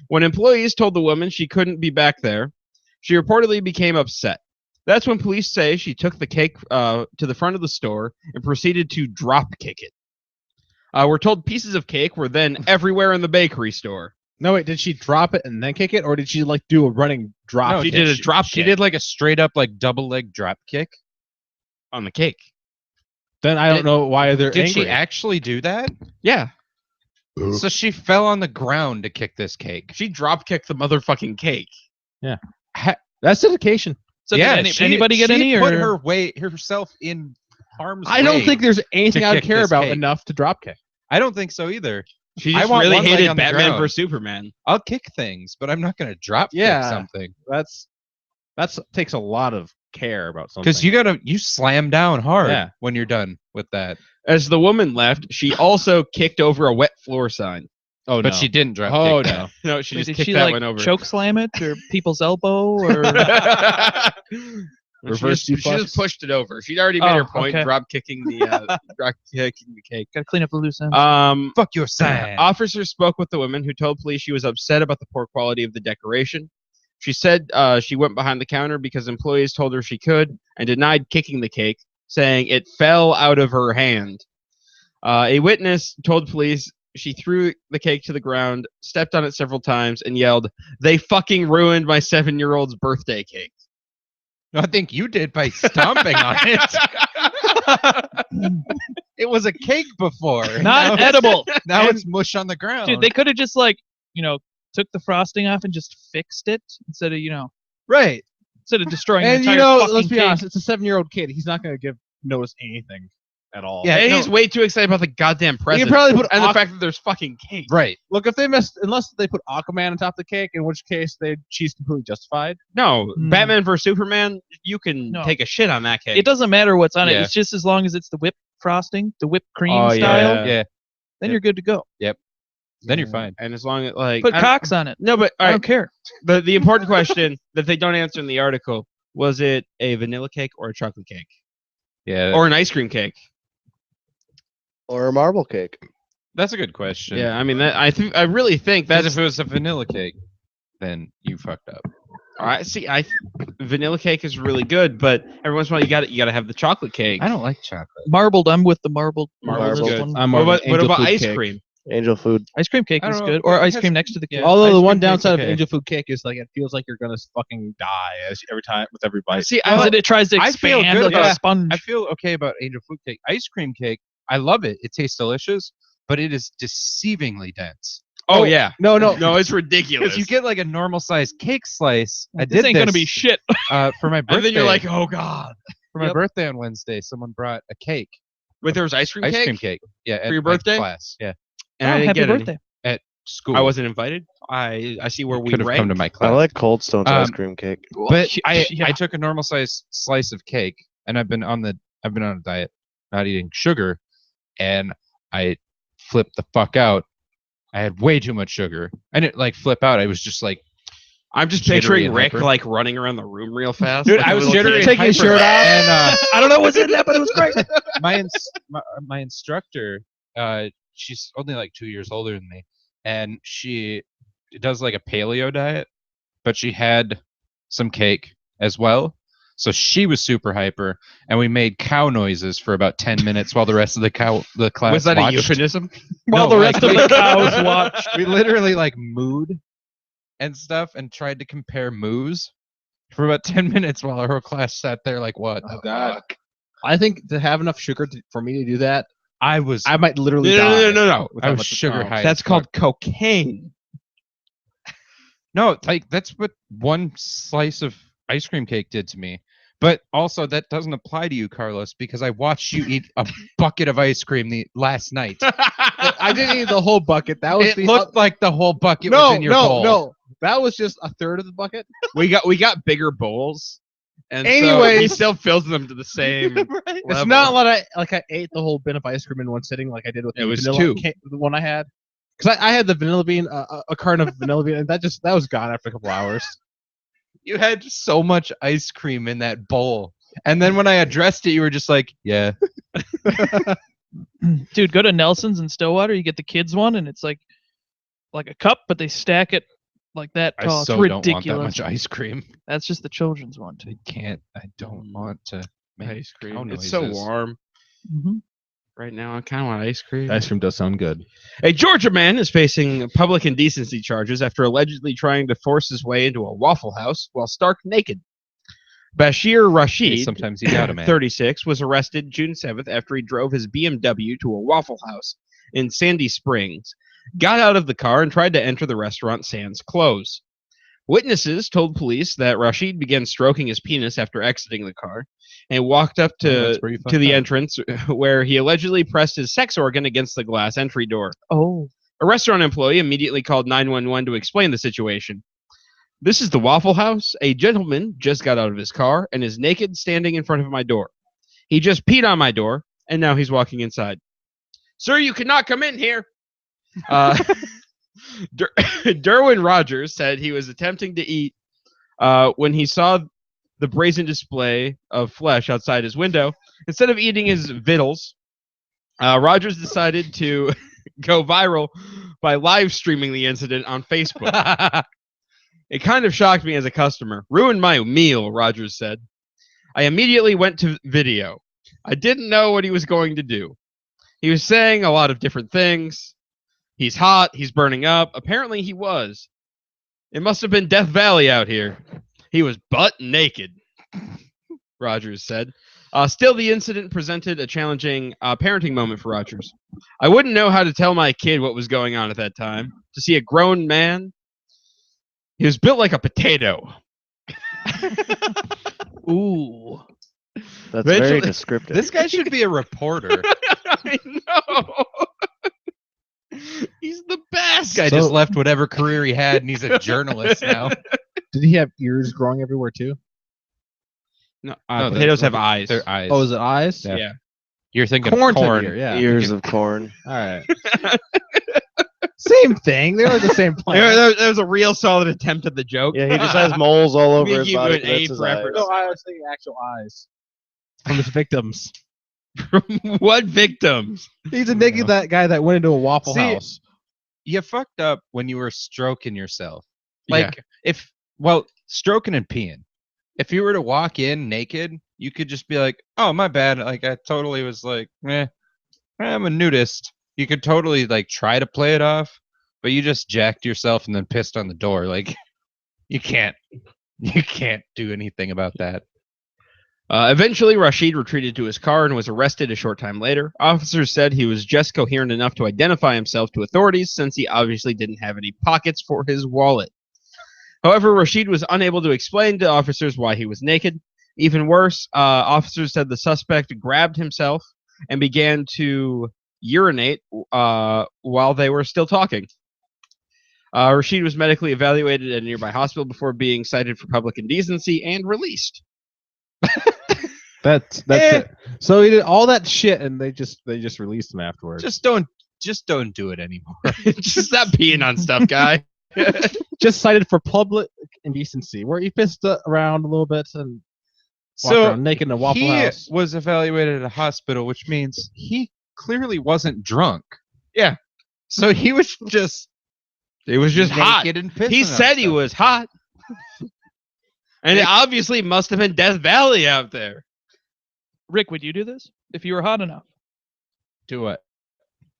When employees told the woman she couldn't be back there, she reportedly became upset. That's when police say she took the cake to the front of the store and proceeded to drop kick it. We're told pieces of cake were then everywhere in the bakery store. No, wait. Did she drop it and then kick it, or did she like do a running drop? No, She kick? did a drop She kick did like a straight up like double leg drop kick. on the cake. Then I don't know why they're Did angry. she actually do that? Yeah, So she fell on the ground to kick this cake. she drop kicked the motherfucking cake. That's dedication. So did anybody get she any? put Or herself in harm's I don't way. think there's anything to I would kick care this about cake. enough to drop kick. I don't think so either. She I just want really one leg hated on the Batman ground. vs Superman. I'll kick things, but I'm not going to drop Yeah. kick something. That's That takes a lot of care about something. Because you slam down hard Yeah. when you're done with that. As the woman left, she also kicked over a wet floor sign. oh But no. she didn't drop Oh kick. no. No, she Wait, just did kicked she that like one over. choke slam it or people's elbow or? Reverse she suplex? just pushed it over. She'd already made her Oh, point, okay. drop kicking the cake. Gotta clean up the loose ends. Fuck your sign. Officers spoke with the woman, who told police she was upset about the poor quality of the decoration. She said she went behind the counter because employees told her she could, and denied kicking the cake, saying it fell out of her hand. A witness told police she threw the cake to the ground, stepped on it several times, and yelled, "They fucking ruined my 7-year-old's birthday cake." I think you did by stomping on it. It was a cake before. Not now edible. Now And- it's mush on the ground. Dude, they could have just like, took the frosting off and just fixed it instead of, right. destroying the And entire fucking let's be cake. honest, it's a 7-year-old kid. He's not going to notice anything at all. Yeah, And no. he's way too excited about the goddamn You present. can probably put and the fact that there's fucking cake. Right. Look, if unless they put Aquaman on top of the cake, in which case she's completely justified. No, Hmm. Batman vs Superman, you can No. take a shit on that cake. It doesn't matter what's on it. Yeah. It's just as long as it's the whipped frosting, the whipped cream Oh, yeah. style, Yeah. then you're good to go. Then you're fine. And as long as like Put I- cocks on it. No, but all I right, don't care. the important question that they don't answer in the article, was it a vanilla cake or a chocolate cake Yeah. or an ice cream cake? Or a marble cake. That's a good question. Yeah, I mean that I really think Because that's if it was a vanilla cake, then you fucked up. vanilla cake is really good, but every once in a while you got to have the chocolate cake. I don't like chocolate. Marbled, I'm with the marbled. Marbled's this good. one. I'm What more of about, an what Angel about Food ice cake. cream? Angel food. Ice cream cake I is don't know. good, or It ice has- cream next to the cake. yeah. Although Ice the cream one cake's downside okay. of Angel Food cake is like it feels like you're gonna fucking die every time with every bite. See, As I it tries to I feel expand good like about- a sponge. I feel okay about angel food cake. Ice cream cake, I love it. It tastes delicious, but it is deceivingly dense. oh yeah, no, it's ridiculous. Because you get like a normal sized cake slice. I this did ain't gonna be shit. for my birthday. and then you're like, oh god. for my Yep. birthday on Wednesday, someone brought a cake, But there was ice cream ice cake cream cake. Yeah, at your my birthday? class. Yeah, and I Oh, didn't happy get any. birthday. at school. I wasn't invited. I see where we could have come to rank. my I class. like Cold Stone's ice Um, cream cake. But I Yeah. took a normal size slice of cake, and I've been on a diet, not eating sugar, and I flipped the fuck out. I had way too much sugar. I didn't like flip out. I was just like, I'm just Jittery picturing and Rick hyper. like running around the room real fast. dude, like a I was little jittery, kid. and Taking his hyper, shirt off. and I don't know what's in that, but it was great. my instructor, she's only like 2 years older than me, and she does like a paleo diet, but she had some cake as well. So she was super hyper, and we made cow noises for about 10 minutes while the rest of the class Was that watched. a euphemism? While No, the rest like, of the cows watched. We literally like mooed and stuff and tried to compare moos for about 10 minutes while our whole class sat there like, what? Oh, God. I think to have enough sugar for me to do that, I was I might literally No, die. no. with I that was much- sugar oh. high. That's as called fuck. cocaine. No, like that's what one slice of ice cream cake did to me. But also that doesn't apply to you, Carlos, because I watched you eat a bucket of ice cream last night. I didn't eat the whole bucket. That was It the looked like the whole bucket no, was in your no, bowl. no. That was just a third of the bucket. we got bigger bowls, and so he Anyways. still fills them to the same. Right? It's not like I ate the whole bin of ice cream in one sitting like I did with It the was vanilla two. the one I had. Because I had the vanilla bean, a carton of vanilla bean, and that was gone after a couple hours. You had so much ice cream in that bowl. And then when I addressed it, you were just like, yeah. Dude, go to Nelson's in Stillwater. You get the kids one, and it's like a cup, but they stack it like that I tall. so It's don't want ridiculous. that much ice cream. That's just the children's one. I don't want to make Ice cream. cow It's so noises. warm Mm-hmm. right now. I kind of want ice cream. Ice cream does sound good. A Georgia man is facing public indecency charges after allegedly trying to force his way into a Waffle House while stark naked. Bashir Rashid, Sometimes you got a man. 36, was arrested June 7th after he drove his BMW to a Waffle House in Sandy Springs, got out of the car, and tried to enter the restaurant sans clothes. Witnesses told police that Rashid began stroking his penis after exiting the car and walked up That's where you to fucked the up. entrance where he allegedly pressed his sex organ against the glass entry door. Oh, A restaurant employee immediately called 911 to explain the situation. This is the Waffle House. A gentleman just got out of his car and is naked standing in front of my door. He just peed on my door, and now he's walking inside. Sir, you cannot come in here. Derwin Rogers said he was attempting to eat when he saw the brazen display of flesh outside his window. Instead of eating his victuals, Rogers decided to go viral by live streaming the incident on Facebook. It kind of shocked me as a customer. Ruined my meal, Rogers said. I immediately went to video. I didn't know what he was going to do. He was saying a lot of different things. He's hot. He's burning up. Apparently he was. It must have been Death Valley out here. He was butt naked, Rogers said. Still, the incident presented a challenging parenting moment for Rogers. I wouldn't know how to tell my kid what was going on at that time. To see a grown man, he was built like a potato. Ooh. That's Eventually- very descriptive. This guy should be a reporter. I know. He's the best. This guy just left whatever career he had, and he's a journalist now. Did he have ears growing everywhere too? No, No, potatoes have eyes. Their eyes. Oh, is it eyes? Yeah. Yeah. You're thinking Corn. of corn. Tenure, yeah. Ears of corn. All right. Same thing. They're like the same plant. There was a real solid attempt at the joke. Yeah, he just has moles all over We his give you body. an but A that's his for eyes. effort. No, I was thinking actual eyes from his victims. What victims? He's a nigga, that guy that went into a Waffle See, House. You fucked up when you were stroking yourself. Like, stroking and peeing. If you were to walk in naked, you could just be like, oh, my bad. Like, I totally was like, I'm a nudist. You could totally, like, try to play it off, but you just jacked yourself and then pissed on the door. Like, you can't do anything about that. Eventually, Rashid retreated to his car and was arrested a short time later. Officers said he was just coherent enough to identify himself to authorities since he obviously didn't have any pockets for his wallet. However, Rashid was unable to explain to officers why he was naked. Even worse, officers said the suspect grabbed himself and began to urinate while they were still talking. Rashid was medically evaluated at a nearby hospital before being cited for public indecency and released. That's it. So he did all that shit, and they just released him afterwards. Just don't do it anymore. Just stop peeing on stuff, guy. Just cited for public indecency, where he pissed around a little bit and walked around naked in a Waffle he House. was evaluated at a hospital, which means he clearly wasn't drunk. Yeah. So he was just It was just hot. naked and pissing He on said he stuff. was hot. And it obviously must have been Death Valley out there. Rick, would you do this if you were hot enough? Do what?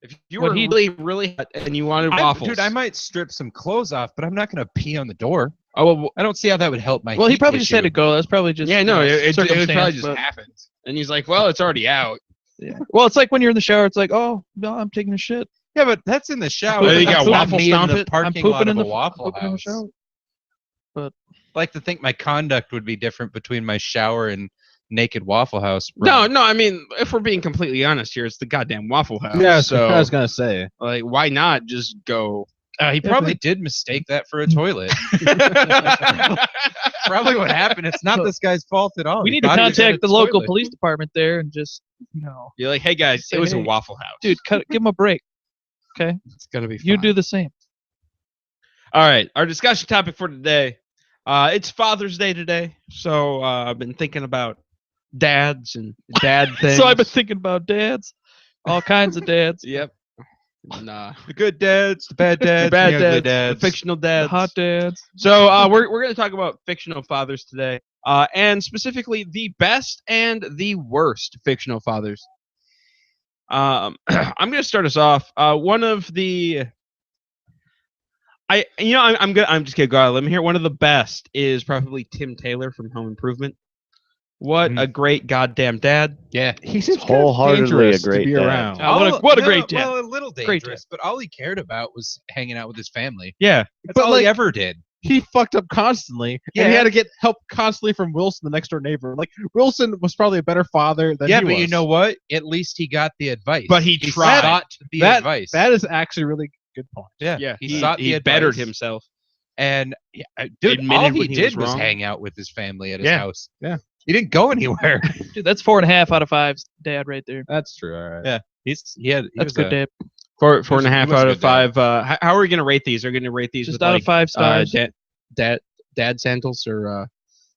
If you What were he- really, really hot and you wanted waffles. Dude, I might strip some clothes off, but I'm not going to pee on the door. Oh, well, I don't see how that would help my Well, he heat probably just had issue. to go. That's probably just yeah, no, you know, it probably circumstance, just but- happened. And he's like, well, it's already out. Yeah. Well, it's like when you're in the shower. It's like, oh no, I'm taking a shit. Yeah, but that's in the shower. Well, you got That's not waffle me in stomp the it? I'm parking lot pooping of in a the Waffle pooping in the House. shower. Like to think my conduct would be different between my shower and naked Waffle House. No, I mean, if we're being completely honest here, it's the goddamn Waffle House. Yeah, so I was gonna say. like, why not just go? He probably did mistake that for a toilet. Probably what happened. It's not this guy's fault at all. We He need to thought he was at contact a the local toilet. police department there and just, You're like, hey guys, Say, it was a hey, Waffle House. dude, give him a break. Okay, It's gonna be fine. you do the same. All right, our discussion topic for today. It's Father's Day today, so I've been thinking about dads and dad things. So I've been thinking about dads, all kinds of dads, Yep. And, The good dads, the bad dads, the bad the ugly dads, dads. the fictional the dads. hot dads. So we're going to talk about fictional fathers today, and specifically the best and the worst fictional fathers. I'm going to start us off. One of the, I'm just going to go out on a limb here. One of the best is probably Tim Taylor from Home Improvement. What Mhm. a great goddamn dad! Yeah. He seems Wholeheartedly dangerous a great to be dad. around. What a great dad. Well, a little Great dangerous, but all he cared about was hanging out with his family. Yeah, That's But, all like, he ever did. He fucked up constantly, and Yeah. he had to get help constantly from Wilson, the next door neighbor. Like Wilson was probably a better father than Yeah, he but was. you know what? At least he got the advice. But he tried. sought the that advice. that is actually a really good point. yeah, yeah. He sought the bettered advice. himself. And dude, Admitted all when he he did was was wrong. hang out with his family at his Yeah. house. Yeah. He didn't go anywhere. Dude, that's 4.5 out of 5. Dad, right there. That's true. All right. Yeah. He That's was good, Dad. Four was and a a- he half was a out good of 5. How are we gonna rate these? Are we gonna rate these Just with out like of 5 stars. dad sandals or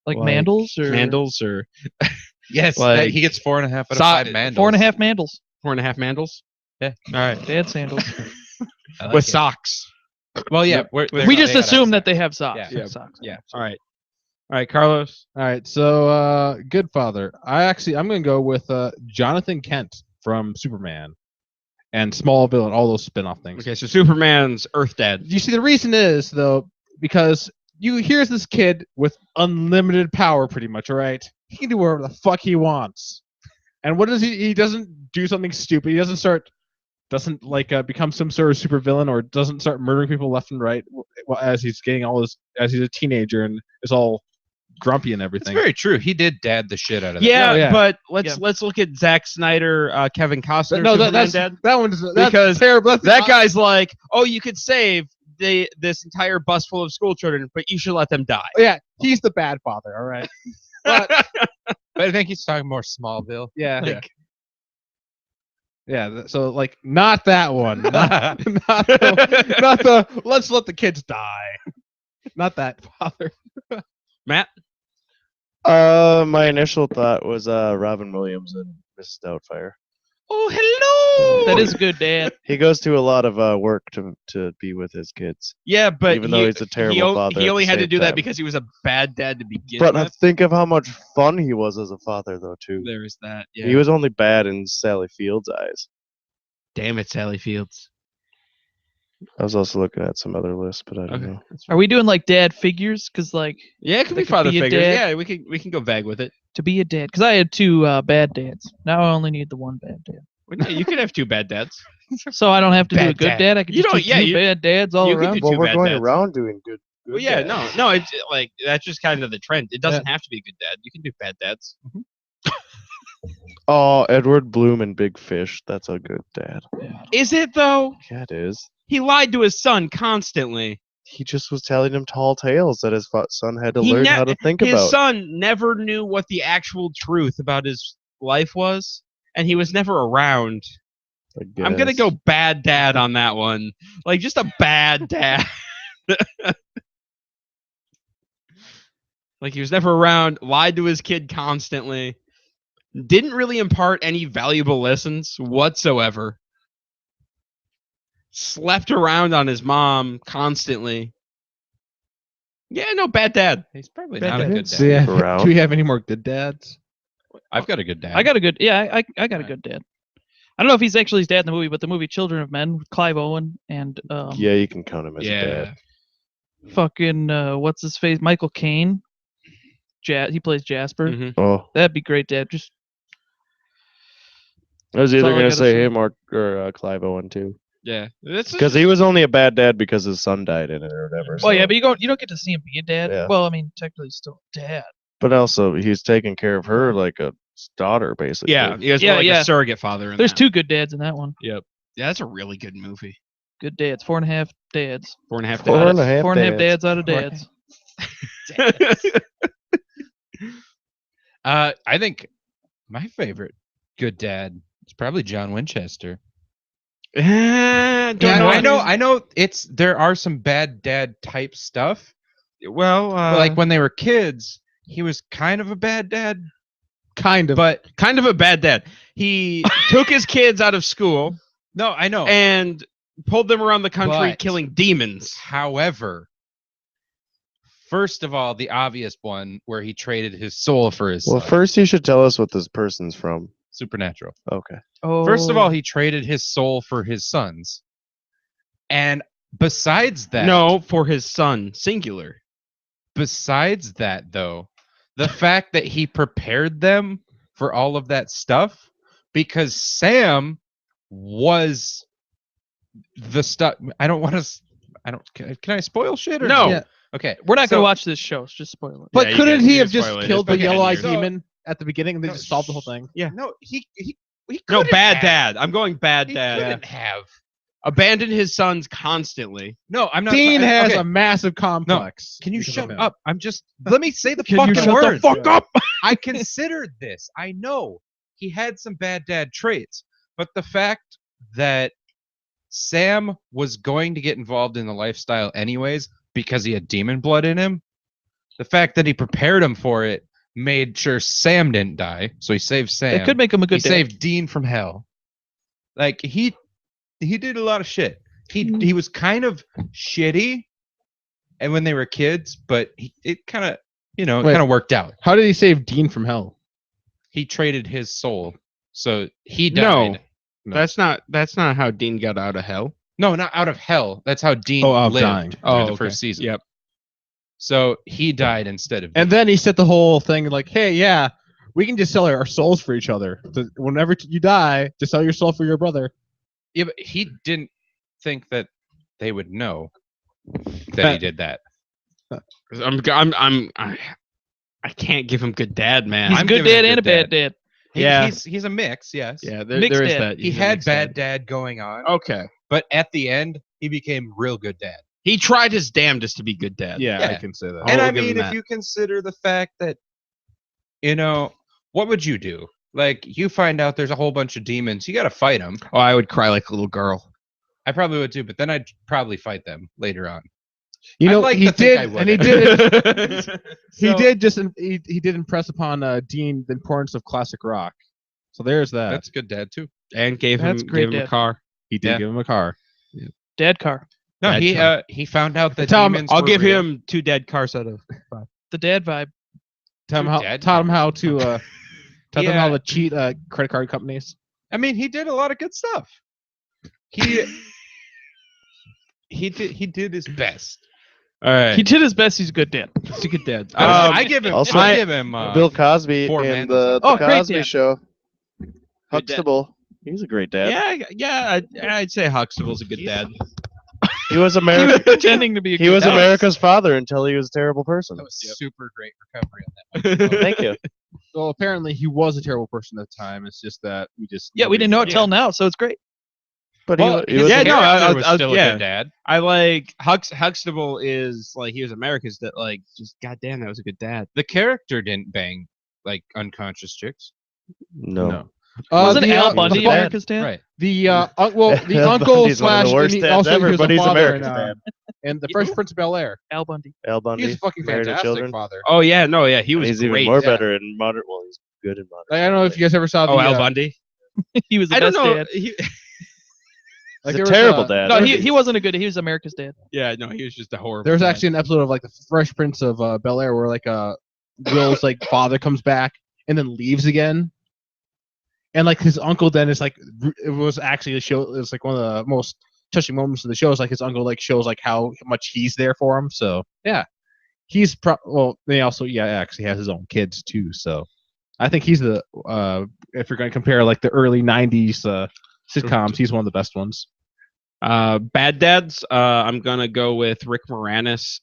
like like Mandels or mandals or Yes, Like, he gets 4.5 out of so- 5 mandals. 4.5 Mandels. 4.5 mandals? Yeah. All right. Dad sandals. I like With it. socks. Well, yeah. We just assume that they have socks. Yeah. Yeah. Socks. Yeah. All right. All right, Carlos. All right. So, Good Father. I'm going to go with Jonathan Kent from Superman and Smallville and all those spin-off things. Okay, so Superman's Earth Dad. You see, the reason is though because here's this kid with unlimited power, pretty much. All right, he can do whatever the fuck he wants. And what does he? He doesn't do something stupid. He doesn't become some sort of supervillain, or doesn't start murdering people left and right as he's as he's a teenager and is all grumpy and It's everything. very true. He did dad the shit out of that. Yeah, Oh, yeah. but Yeah. let's look at Zack Snyder, Kevin Costner, No, Superman that's Dad. that one. That's Because terrible. That's That guy's like, oh, you could save this entire bus full of school children, but you should let them die. Yeah, he's the bad father. All right. But But I think he's talking more Smallville. yeah. Yeah. Yeah, so not that one. Not the let's let the kids die. Not that father. Matt. My initial thought was Robin Williams and Mrs. Doubtfire. Oh, hello. That is good, Dad. He goes to a lot of work to be with his kids. Yeah, but Even though he's a terrible father he at only the had to same do that time. because he was a bad dad to begin But with. think of how much fun he was as a father, though, too. There's that. Yeah. He was only bad in Sally Field's eyes. Damn it, Sally Fields. I was also looking at some other lists, but I don't Okay. know. Are we doing like dad figures? Because like Yeah, it could be That could father be a figures. dad. Yeah, we can go vague with it. to be a dad. Because I had 2 bad dads. Now I only need the one bad dad. Well, yeah, you could have 2 bad dads. So I don't have to do a Bad good dad. dad. I can You just don't- do yeah, 2 you- bad dads all you can around. do Well, 2 we're bad going dads. around doing good. Well, yeah, dads. no, it's like that's just kind of the trend. It doesn't have to be a good dad. You can do bad dads. Oh, Edward Bloom and Big Fish. That's a good dad. Is it though? Yeah, it is. He lied to his son constantly. He just was telling him tall tales that his son had to He learn ne- how to think His about. son never knew what the actual truth about his life was, and he was never around. I'm gonna guess. go bad dad on that one. Like just a bad dad. Like he was never around, lied to his kid constantly, didn't really impart any valuable lessons whatsoever. Slept around on his mom constantly. Yeah, no, bad dad. He's probably Bad not a dad. good So, dad. yeah, Around. do we have any more good dads? I've got a good dad. I got a good. Yeah, I got a good dad. I don't know if he's actually his dad in the movie, but the movie Children of Men with Clive Owen and Yeah, you can count him as a Yeah. dad. fucking what's his face, Michael Caine. He plays Jasper. Mhm. Oh, That'd be great, Dad. Just I was That's either all I gonna gotta say say. him or Clive Owen too, Yeah. That's because he was only a bad dad because his son died in it or whatever. well, yeah, so- but you don't get to see him be a dad. Yeah. Well, I mean, technically, he's still a dad. But also, he's taking care of her like a daughter, basically. yeah, he was Yeah, more like yeah. a surrogate father. In There's that. 2 good dads in that one. Yeah, that's a really good movie. Good dads. 4.5 dads. 4.5 Four dads. and a half 4.5 dads. dads out of Four- dads. I think my favorite good dad is probably John Winchester. Don't Yeah, know. I know. There are some bad dad type stuff. Well, But like when they were kids, he was kind of a bad dad. Kind of. But kind of a bad dad. He took his kids out of school no, I know. and pulled them around the country But- killing demons. However, first of all, the obvious one where he traded his soul for his Well, son. first you should tell us what this person's from. Supernatural. Okay. Oh. First of all, he traded his soul for his sons. And besides that, No, for his son, singular. besides that though, the fact that he prepared them for all of that stuff, because Sam was the stuff. I don't want to. I don't. Can I spoil shit or No. Yeah. Okay, we're not so- gonna watch this show. So just spoil it. But Yeah, you couldn't guys he do have just spoil it. killed the It's been yellow-eyed 10 years. demon at the beginning and they No, just solved the whole thing? No, he No, couldn't bad have. dad. I'm going bad He dad. couldn't have. abandoned his sons constantly. No, I'm not. Dean has okay. a massive complex. Can you because of shut him. up? Let me say the Can fucking you shut words. the fuck up? I considered this. I know he had some bad dad traits, but the fact that Sam was going to get involved in the lifestyle anyways because he had demon blood in him, the fact that he prepared him for it made sure Sam didn't die, so he saved Sam. It could make him a He good dad. saved Dean from hell. Like he did a lot of shit. He was kind of shitty, and when they were kids, but it kind of Wait. worked out. How did he save Dean from hell? He traded his soul, so he No. died. No. That's not how Dean got out of hell. No, not out of hell. That's how Dean of lived dying. during the okay. first season. Yep. So he died instead of Dean. And then he said the whole thing like, "Hey, yeah, we can just sell our souls for each other. Whenever you die, just sell your soul for your brother." Yeah, but he didn't think that they would know that he did that. I can't give him good dad, man. He's a I'm good giving dad him and a good bad dad. Yeah. He's a mix. Yes. Yeah, Mixed there is dad. that. He He's a had mixed bad dad going on, Okay. but at the end, he became real good dad. He tried his damnedest to be good dad. Yeah, I Yeah. can say that. I And will I give him mean, if that. you consider the fact that, what would you do? Like, you find out there's a whole bunch of demons. You got to fight them. Oh, I would cry like a little girl. I probably would too, but then I'd probably fight them later on. You I'd know, like he to think did, I would. and he did. He So, did just he did impress upon Dean the importance of classic rock. So there's that. That's good dad too. And gave him That's great gave him a dad. car. He did Yeah. give him a car. Dad car. No, Dad he found out that Tell him- demons I'll were give real. him 2 dead cars out of. The dad vibe. Tell him Dude, how Dad taught him did. how to taught them how Yeah. to cheat credit card companies. I mean, he did a lot of good stuff. He did his best. All right. He did his best. He's a good dad. He's a good dad. I give him. also- I give him. Bill Cosby Four in man the Oh, great Cosby dad. Show. Good dad. Huxtable. He's a great dad. I'd say Huxtable's a good dad. He was He was America. pretending to be a He good was dad. America's father until he was a terrible person. That was super great recovery on that. Thank you. Well, apparently he was a terrible person at the time. It's just that Yeah, we didn't know it till now, so it's great. But Well, he was yeah, a- no, character was I'll- still yeah. a good dad. I like Huxtable is like he was America's that like just goddamn that was a good dad. The character didn't bang like unconscious chicks. no. Wasn't the, Al Bundy the bad- America's dad? Right. The well, the Al uncle Bundy's one of slash the worst and he dads also he ever, was a but he's father America's in, dad. and the Fresh Prince of Bel Air. Al Bundy. Al Bundy. He's a fucking Married to fantastic Children. father. Oh yeah, no, yeah, he And was he's great. even more yeah. better in modern. Well, he's good in modern. Like, I don't know if you guys ever saw the. Oh, Al Bundy. He was the I don't best know. dad. like, He's there a was, terrible dad. No, he wasn't a good. He was America's dad. Yeah, no, he was just a horrible. There was dad. actually an episode of like the Fresh Prince of Bel Air where like Will's like father comes back and then leaves again, and like his uncle then is like it was actually the show. It was like one of the most touching moments of the show. Is like his uncle like shows like how much he's there for him. So yeah, he's well. They also actually has his own kids too. So I think he's the if you're going to compare like the early '90s sitcoms, he's one of the best ones. Bad dads. I'm gonna go with Rick Moranis'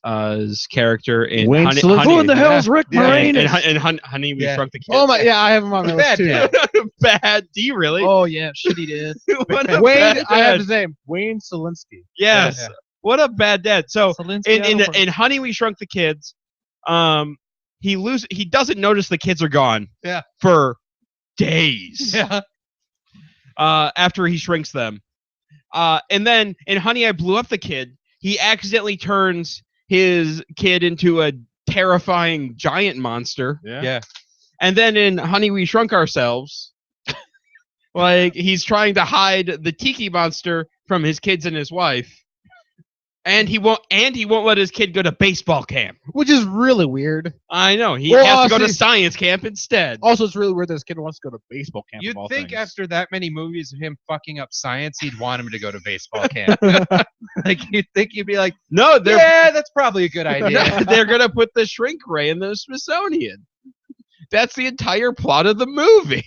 character in Wayne Honey. Slick- Who in the hell is Rick Yeah, Moranis? and Honey, We Yeah. Shrunk the Kids. Oh my, yeah, I have him on my list Bad too. dad. Bad. Do you really? Oh yeah, shitty dad. What a Wayne, bad I have dad. his name, Wayne Selinsky. Yes. Yeah. What a bad dad. So Selinsky, in I don't in Honey We Shrunk the Kids, he doesn't notice the kids are gone. Yeah. For days. Yeah. After he shrinks them. And then in Honey I Blew Up the Kid, he accidentally turns his kid into a terrifying giant monster. Yeah. And then in Honey We Shrunk Ourselves, like he's trying to hide the tiki monster from his kids and his wife. And he won't let his kid go to baseball camp. Which is really weird. I know. He Well, has to go to see- science camp instead. Also, it's really weird that this kid wants to go to baseball camp. You'd of all think things. after that many movies of him fucking up science, he'd want him to go to baseball camp. Like you'd think you'd be like, No, they're yeah, that's probably a good idea. they're gonna put the shrink ray in the Smithsonian. That's the entire plot of the movie.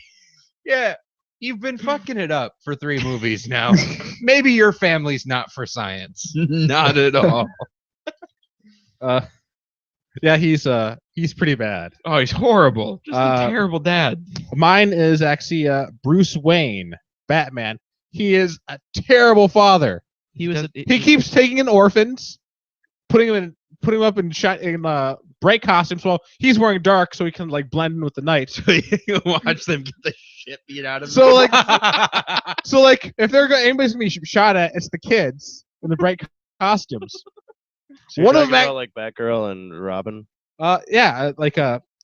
Yeah, you've been fucking it up for 3 movies now. Maybe your family's not for science. Not at all. Yeah, he's pretty bad. Oh, he's horrible. Just a Uh, terrible dad. Mine is actually Bruce Wayne, Batman. he is a terrible father. He was. He keeps taking in orphans, putting him up in bright costumes. Well, he's wearing dark, so he can like blend in with the night. So you can watch them get the shit beat out of them. So like, if anybody's gonna be shot at, it's the kids in the bright costumes. So One you're of talking them about, like Batgirl and Robin. Yeah,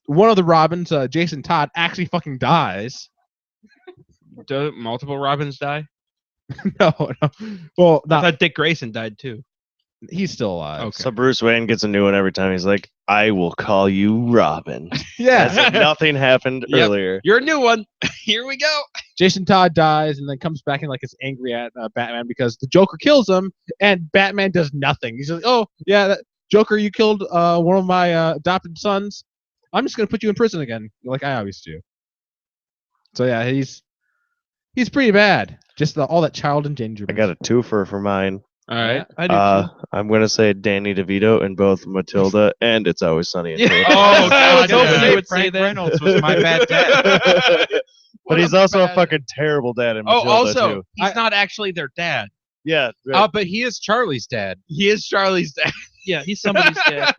one of the Robins, Jason Todd, actually fucking dies. Do multiple Robins die? No. Well, I thought Dick Grayson died too. he's still alive. Okay. So Bruce Wayne gets a new one every time. He's like, "I will call you Robin." Yeah. As if nothing happened Yep. earlier. You're a new one. Here we go. Jason Todd dies and then comes back and like is angry at Batman because the Joker kills him and Batman does nothing. He's like, "Oh yeah, Joker, you killed one of my adopted sons. I'm just gonna put you in prison again, like I always do." So yeah, he's pretty bad. Just all that child endangerment. I got a twofer for mine. All right. I do too. I'm gonna say Danny DeVito in both Matilda and It's Always Sunny in Philadelphia. Oh, I was God, hoping yeah. you would say Frank that. Reynolds was my bad dad. But he's also a fucking terrible dad in Matilda also, too. he's not actually their dad. Yeah, right. But he is Charlie's dad. He is Charlie's dad. Yeah, he's somebody's dad.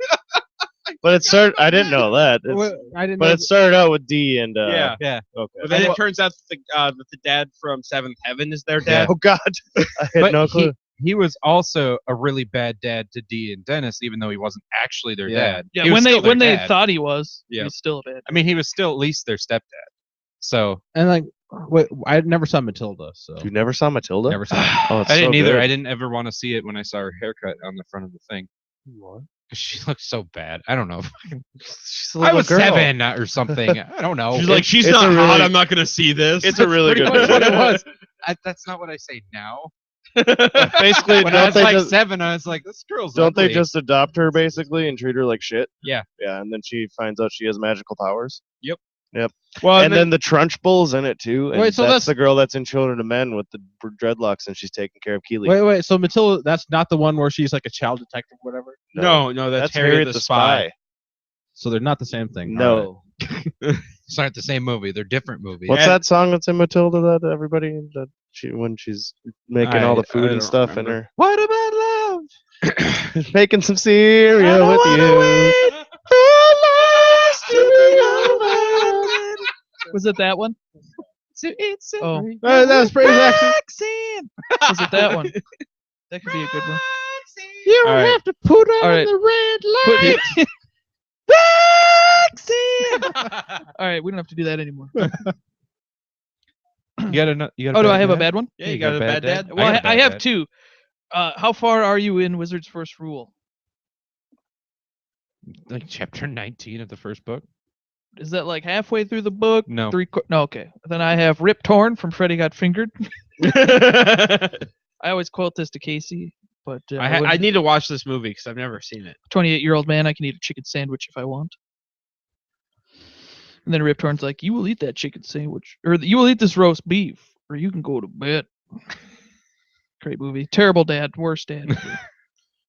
but it started. I didn't know that. I didn't But know it started out with D and Yeah. Yeah. Okay. But then it turns out that the dad from Seventh Heaven is their dad. Oh God, I had But no clue. he was also a really bad dad to Dee and Dennis, even though he wasn't actually their Yeah. dad. Yeah, He was when still they their dad. thought he was, Yeah. he's still a bad. I mean, he was still at least their stepdad. So And like, wait, I never saw Matilda, so You never saw Matilda? never saw it. Oh, it's I didn't so either. good. I didn't ever want to see it when I saw her haircut on the front of the thing. What? She looked so bad. I don't know. She's a I little was girl. 7 or something. I don't know. She's like, she's it's not a hot. really- I'm not gonna see this. It's a really pretty good much what it movie. was. That's not what I say now. Basically, When I don't was they like just 7, I was like, this girl's don't they ugly. just adopt her basically and treat her like shit? Yeah. Yeah, and then she finds out she has magical powers. well, And then the Trunchbull's in it too. And Wait, so that's that's- the girl that's in Children of Men with the dreadlocks, and she's taking care of Keeley. Wait. So Matilda, that's not the one where she's like a child detective or whatever. no, that's Harriet the Spy. So they're not the same thing. No. It's not the same movie. They're different movies. What's that song that's in Matilda that everybody that she when she's making all the I food and don't stuff in remember. her What about love? making some cereal with you. Was it that one? Oh, That was pretty actually. was it that one? That could be a good one. You All right. have to put on All right. the red Put light. it- All right, we don't have to do that anymore. You got a Oh, do I have a bad one? Yeah, you got a bad dad. Well, got a I bad have dad. 2. How far are you in Wizard's First Rule? Like chapter 19 of the first book. Is that like halfway through the book? No. No, okay. Then I have Rip Torn from Freddy Got Fingered. I always quote this to Casey, but I need to watch this movie because I've never seen it. 28-year-old man, I can eat a chicken sandwich if I want. And then Rip Torn's like, you will eat that chicken sandwich, or you will eat this roast beef, or you can go to bed. Great movie. Terrible dad, worst dad.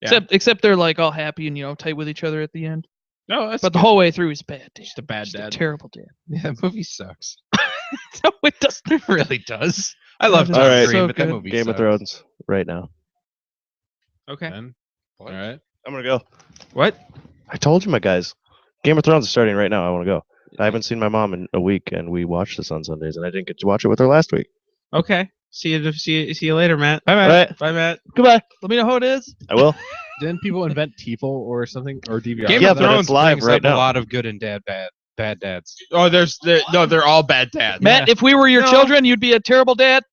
Except they're like all happy and tight with each other at the end. No, that's But the whole way through he's bad. Dad. just a bad Just dad. a terrible dad. Yeah, that movie sucks. No, it doesn't. It really does. I love That Tom is All right. Green, so but that good. movie Game sucks. of Thrones right now. Okay. Then, all right. I'm gonna go. What? I told you, my guys. Game of Thrones is starting right now. I want to go. I haven't seen my mom in a week, and we watch this on Sundays, and I didn't get to watch it with her last week. Okay. See you later, Matt. Bye, All man. right. Bye, Matt. Goodbye. Let me know how it is. I will. Didn't people invent TiVo or something or DVR? Game Yeah, of but it's Thrones live brings right up now. a lot of good and bad dads. Oh, they're all bad dads. Matt, if we were your No. children, you'd be a terrible dad.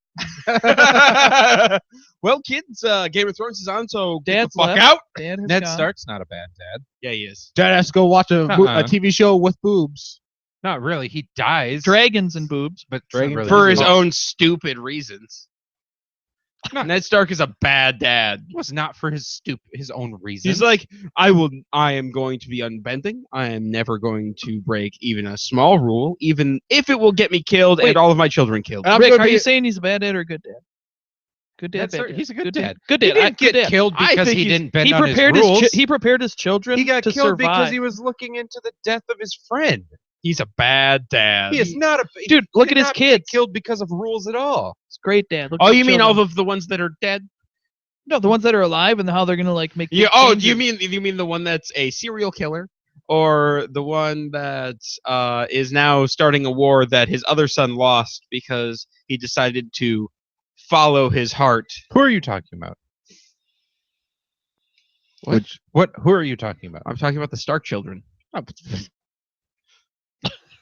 Well, kids, Game of Thrones is on, so get Dad's the fuck left. out. Dad has Ned gone. Stark's not a bad dad. Yeah, he is. Dad has to go watch a Uh-uh. TV show with boobs. Not really. He dies. Dragons and boobs. but it's Dragon- not really For his fault. own stupid reasons. Ned Stark is a bad dad. It was not for his own reasons. He's like, I am going to be unbending. I am never going to break even a small rule, even if it will get me killed Wait. and all of my children killed. I'm Rick, gonna are be- you saying he's a bad dad or a good dad? Good dad, Ned bad Stark- dad. he's a good dad. Good He dad. didn't good get dad. killed I because think he he's- didn't bend He on his prepared rules. he prepared his children He got to killed because survive. he was looking into the death of his friend. He's a bad dad. He is not a Dude, look at his cannot be kids. killed because of rules at all. It's great, Dad. Look Oh, at the you mean children. all of the ones that are dead? No, the ones that are alive and how they're gonna like make. Yeah. big Oh, do changes. you mean the one that's a serial killer, or the one that is now starting a war that his other son lost because he decided to follow his heart? Who are you talking about? Who are you talking about? I'm talking about the Stark children.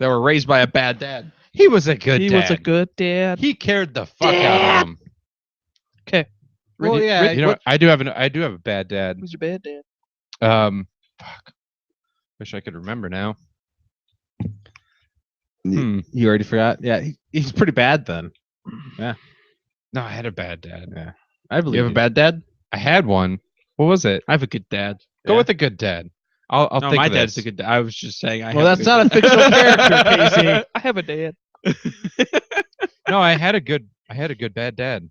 That were raised by a bad dad. He was a good He dad. was a good dad. He cared the fuck out of him. Okay. Well, yeah, You know, what? I do have a bad dad. Who's your bad dad? Fuck. Wish I could remember now. You already forgot? Yeah, he's pretty bad then. No, I had a bad dad. I believe You have a bad dad? I had one. What was it? I have a good dad. Go with a good dad. I'll No, think my of dad's this. a good dad. I was just saying. Well, that's not a fictional character, Casey. I have a dad. No, I had a good bad dad.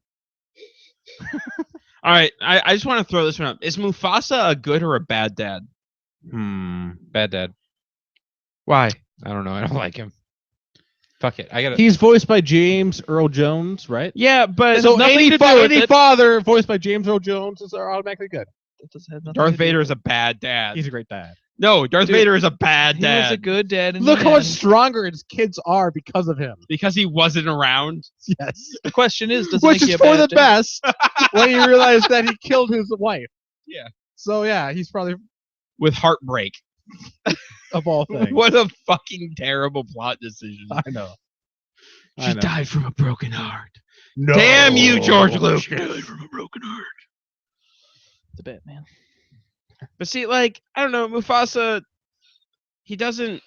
All right, I just want to throw this one up. Is Mufasa a good or a bad dad? Bad dad. Why? I don't know. I don't like him. Fuck it. I gotta. He's voiced by James Earl Jones, right? Yeah, but So nothing any, to do with any it. father voiced by James Earl Jones is automatically good. That doesn't have nothing Darth to do Vader with is a bad dad. He's a great dad. No, Darth Dude, Vader is a bad He dad. was a good dad. in Look the how much end. stronger his kids are because of him. Because he wasn't around. Yes. The question is, does it Which make is you a for bad the dad? best when you realize that he killed his wife. Yeah. So yeah, he's probably With heartbreak. of all things. What a fucking terrible plot decision. I know. She died from a broken heart. No. Damn you, George Lucas. She died from a broken heart. The Batman. But see, like, I don't know, Mufasa, he doesn't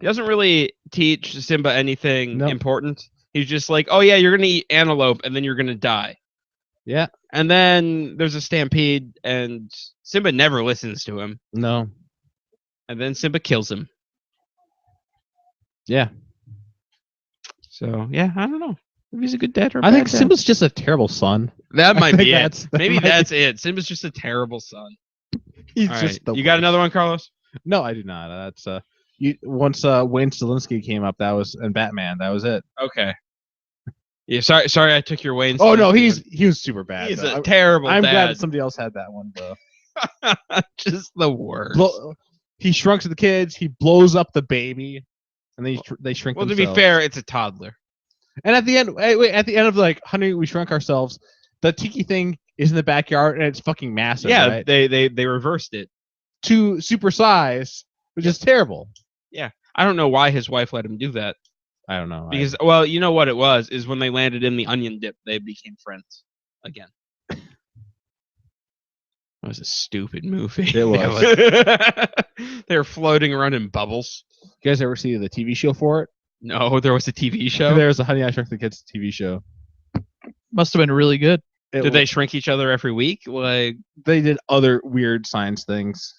really teach Simba anything No. important. He's just like, oh yeah, you're gonna eat antelope and then you're gonna die. Yeah. And then there's a stampede and Simba never listens to him. No. And then Simba kills him. Yeah. So yeah, I don't know. If he's a good dad or a I think bad dad. Simba's just a terrible son. That I might think be it. that's- that Maybe might be- that's it. Simba's just a terrible son. He's All right. just the You got worst. another one, Carlos? No, I do not. That's once Wayne Stilinski came up, that was and Batman, that was it. Okay. Yeah, sorry I took your Wayne. Oh no, Stimpy he was super bad. one. He's though. a terrible I'm glad dad. that somebody else had that one though. Just the worst. He shrunks the kids, he blows up the baby, and they shrink Well, to themselves. be fair, it's a toddler. And at the end, at the end of like, honey, we shrunk ourselves. The tiki thing is in the backyard, and it's fucking massive. Yeah, right? they reversed it. To super size, which is terrible. I don't know why his wife let him do that. I don't know. Because, well, you know what it was, is when they landed in the onion dip, they became friends again. That was a stupid movie. It was. They were floating around in bubbles. You guys ever see the TV show for it? No, there was a TV show. There's a Honey I Shrunk the Kids TV show. Must have been really good. Did they shrink each other every week? Like, They did other weird science things.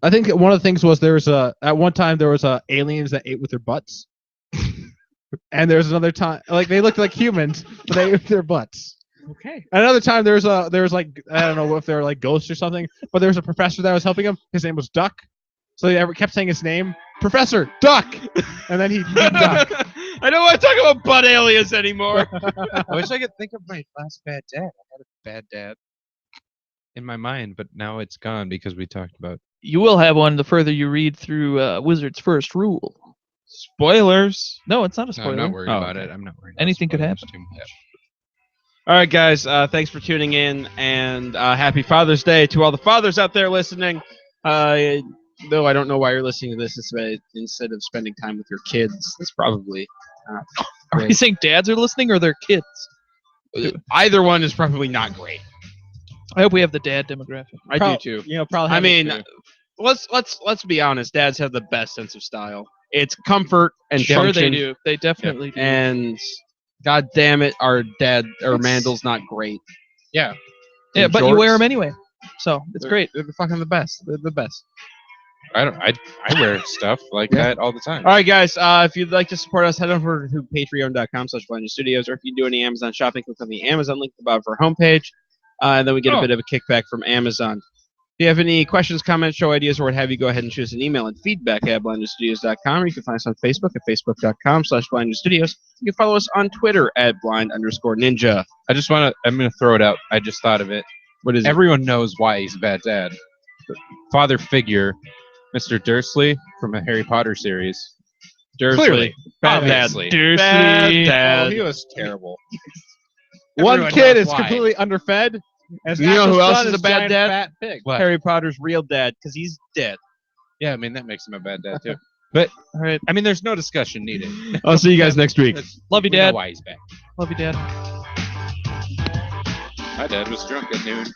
I think one of the things was at one time there was aliens that ate with their butts, and there was another time like they looked like humans, but they ate with their butts. okay. Another time there was like I don't know if they were like ghosts or something, but there was a professor that was helping him. His name was Duck, so they kept saying his name, Professor Duck, and then he duck. I don't want to talk about butt aliens anymore. I wish I could think of my last bad dad. I had a bad dad in my mind, but now it's gone because we talked about. You will have one the further you read through Wizard's First Rule. Spoilers. No, it's not a No, spoiler. I'm not worried Oh, about okay. it. I'm not worried. about Anything could spoilers happen. too much. All right, guys. Thanks for tuning in, and happy Father's Day to all the fathers out there listening. Though I don't know why you're listening to this instead of spending time with your kids. That's probably Are you saying dads are listening or their kids? either one is probably not great. I hope we have the dad demographic. I do too. You know, probably. I have it mean, too. let's be honest. Dads have the best sense of style. It's comfort and Sure, function, they do. They definitely do. and God damn it, our Mandel's not great. Yeah, in but you wear shorts. them anyway, so it's great. They're fucking the best. They're the best. I wear stuff like that all the time. All right, guys. If you'd like to support us, head over to patreon.com/blindstudios, or if you do any Amazon shopping, click on the Amazon link above our homepage, and then we get a bit of a kickback from Amazon. If you have any questions, comments, show ideas, or what have you, go ahead and shoot us an email at feedback@blindnewstudios.com, or you can find us on Facebook at facebook.com/blindnewstudios. You can follow us on Twitter at blind_ninja. I'm going to throw it out. I just thought of it. What is it? Everyone knows why he's a bad dad. Father figure, Mr. Dursley from the Harry Potter series. Dursley. Bad dad. Obviously. Bad Oh, dad. he was terrible. Everyone One kid knows is why. completely underfed. And You know who else is a his bad giant dad? Fat pig. What? Harry Potter's real dad, because he's dead. Yeah, I mean, that makes him a bad dad, too. All right. I mean, there's no discussion needed. I'll see you guys next week. Love you, We know Dad. why he's bad. Love you, Dad. My dad was drunk at noon.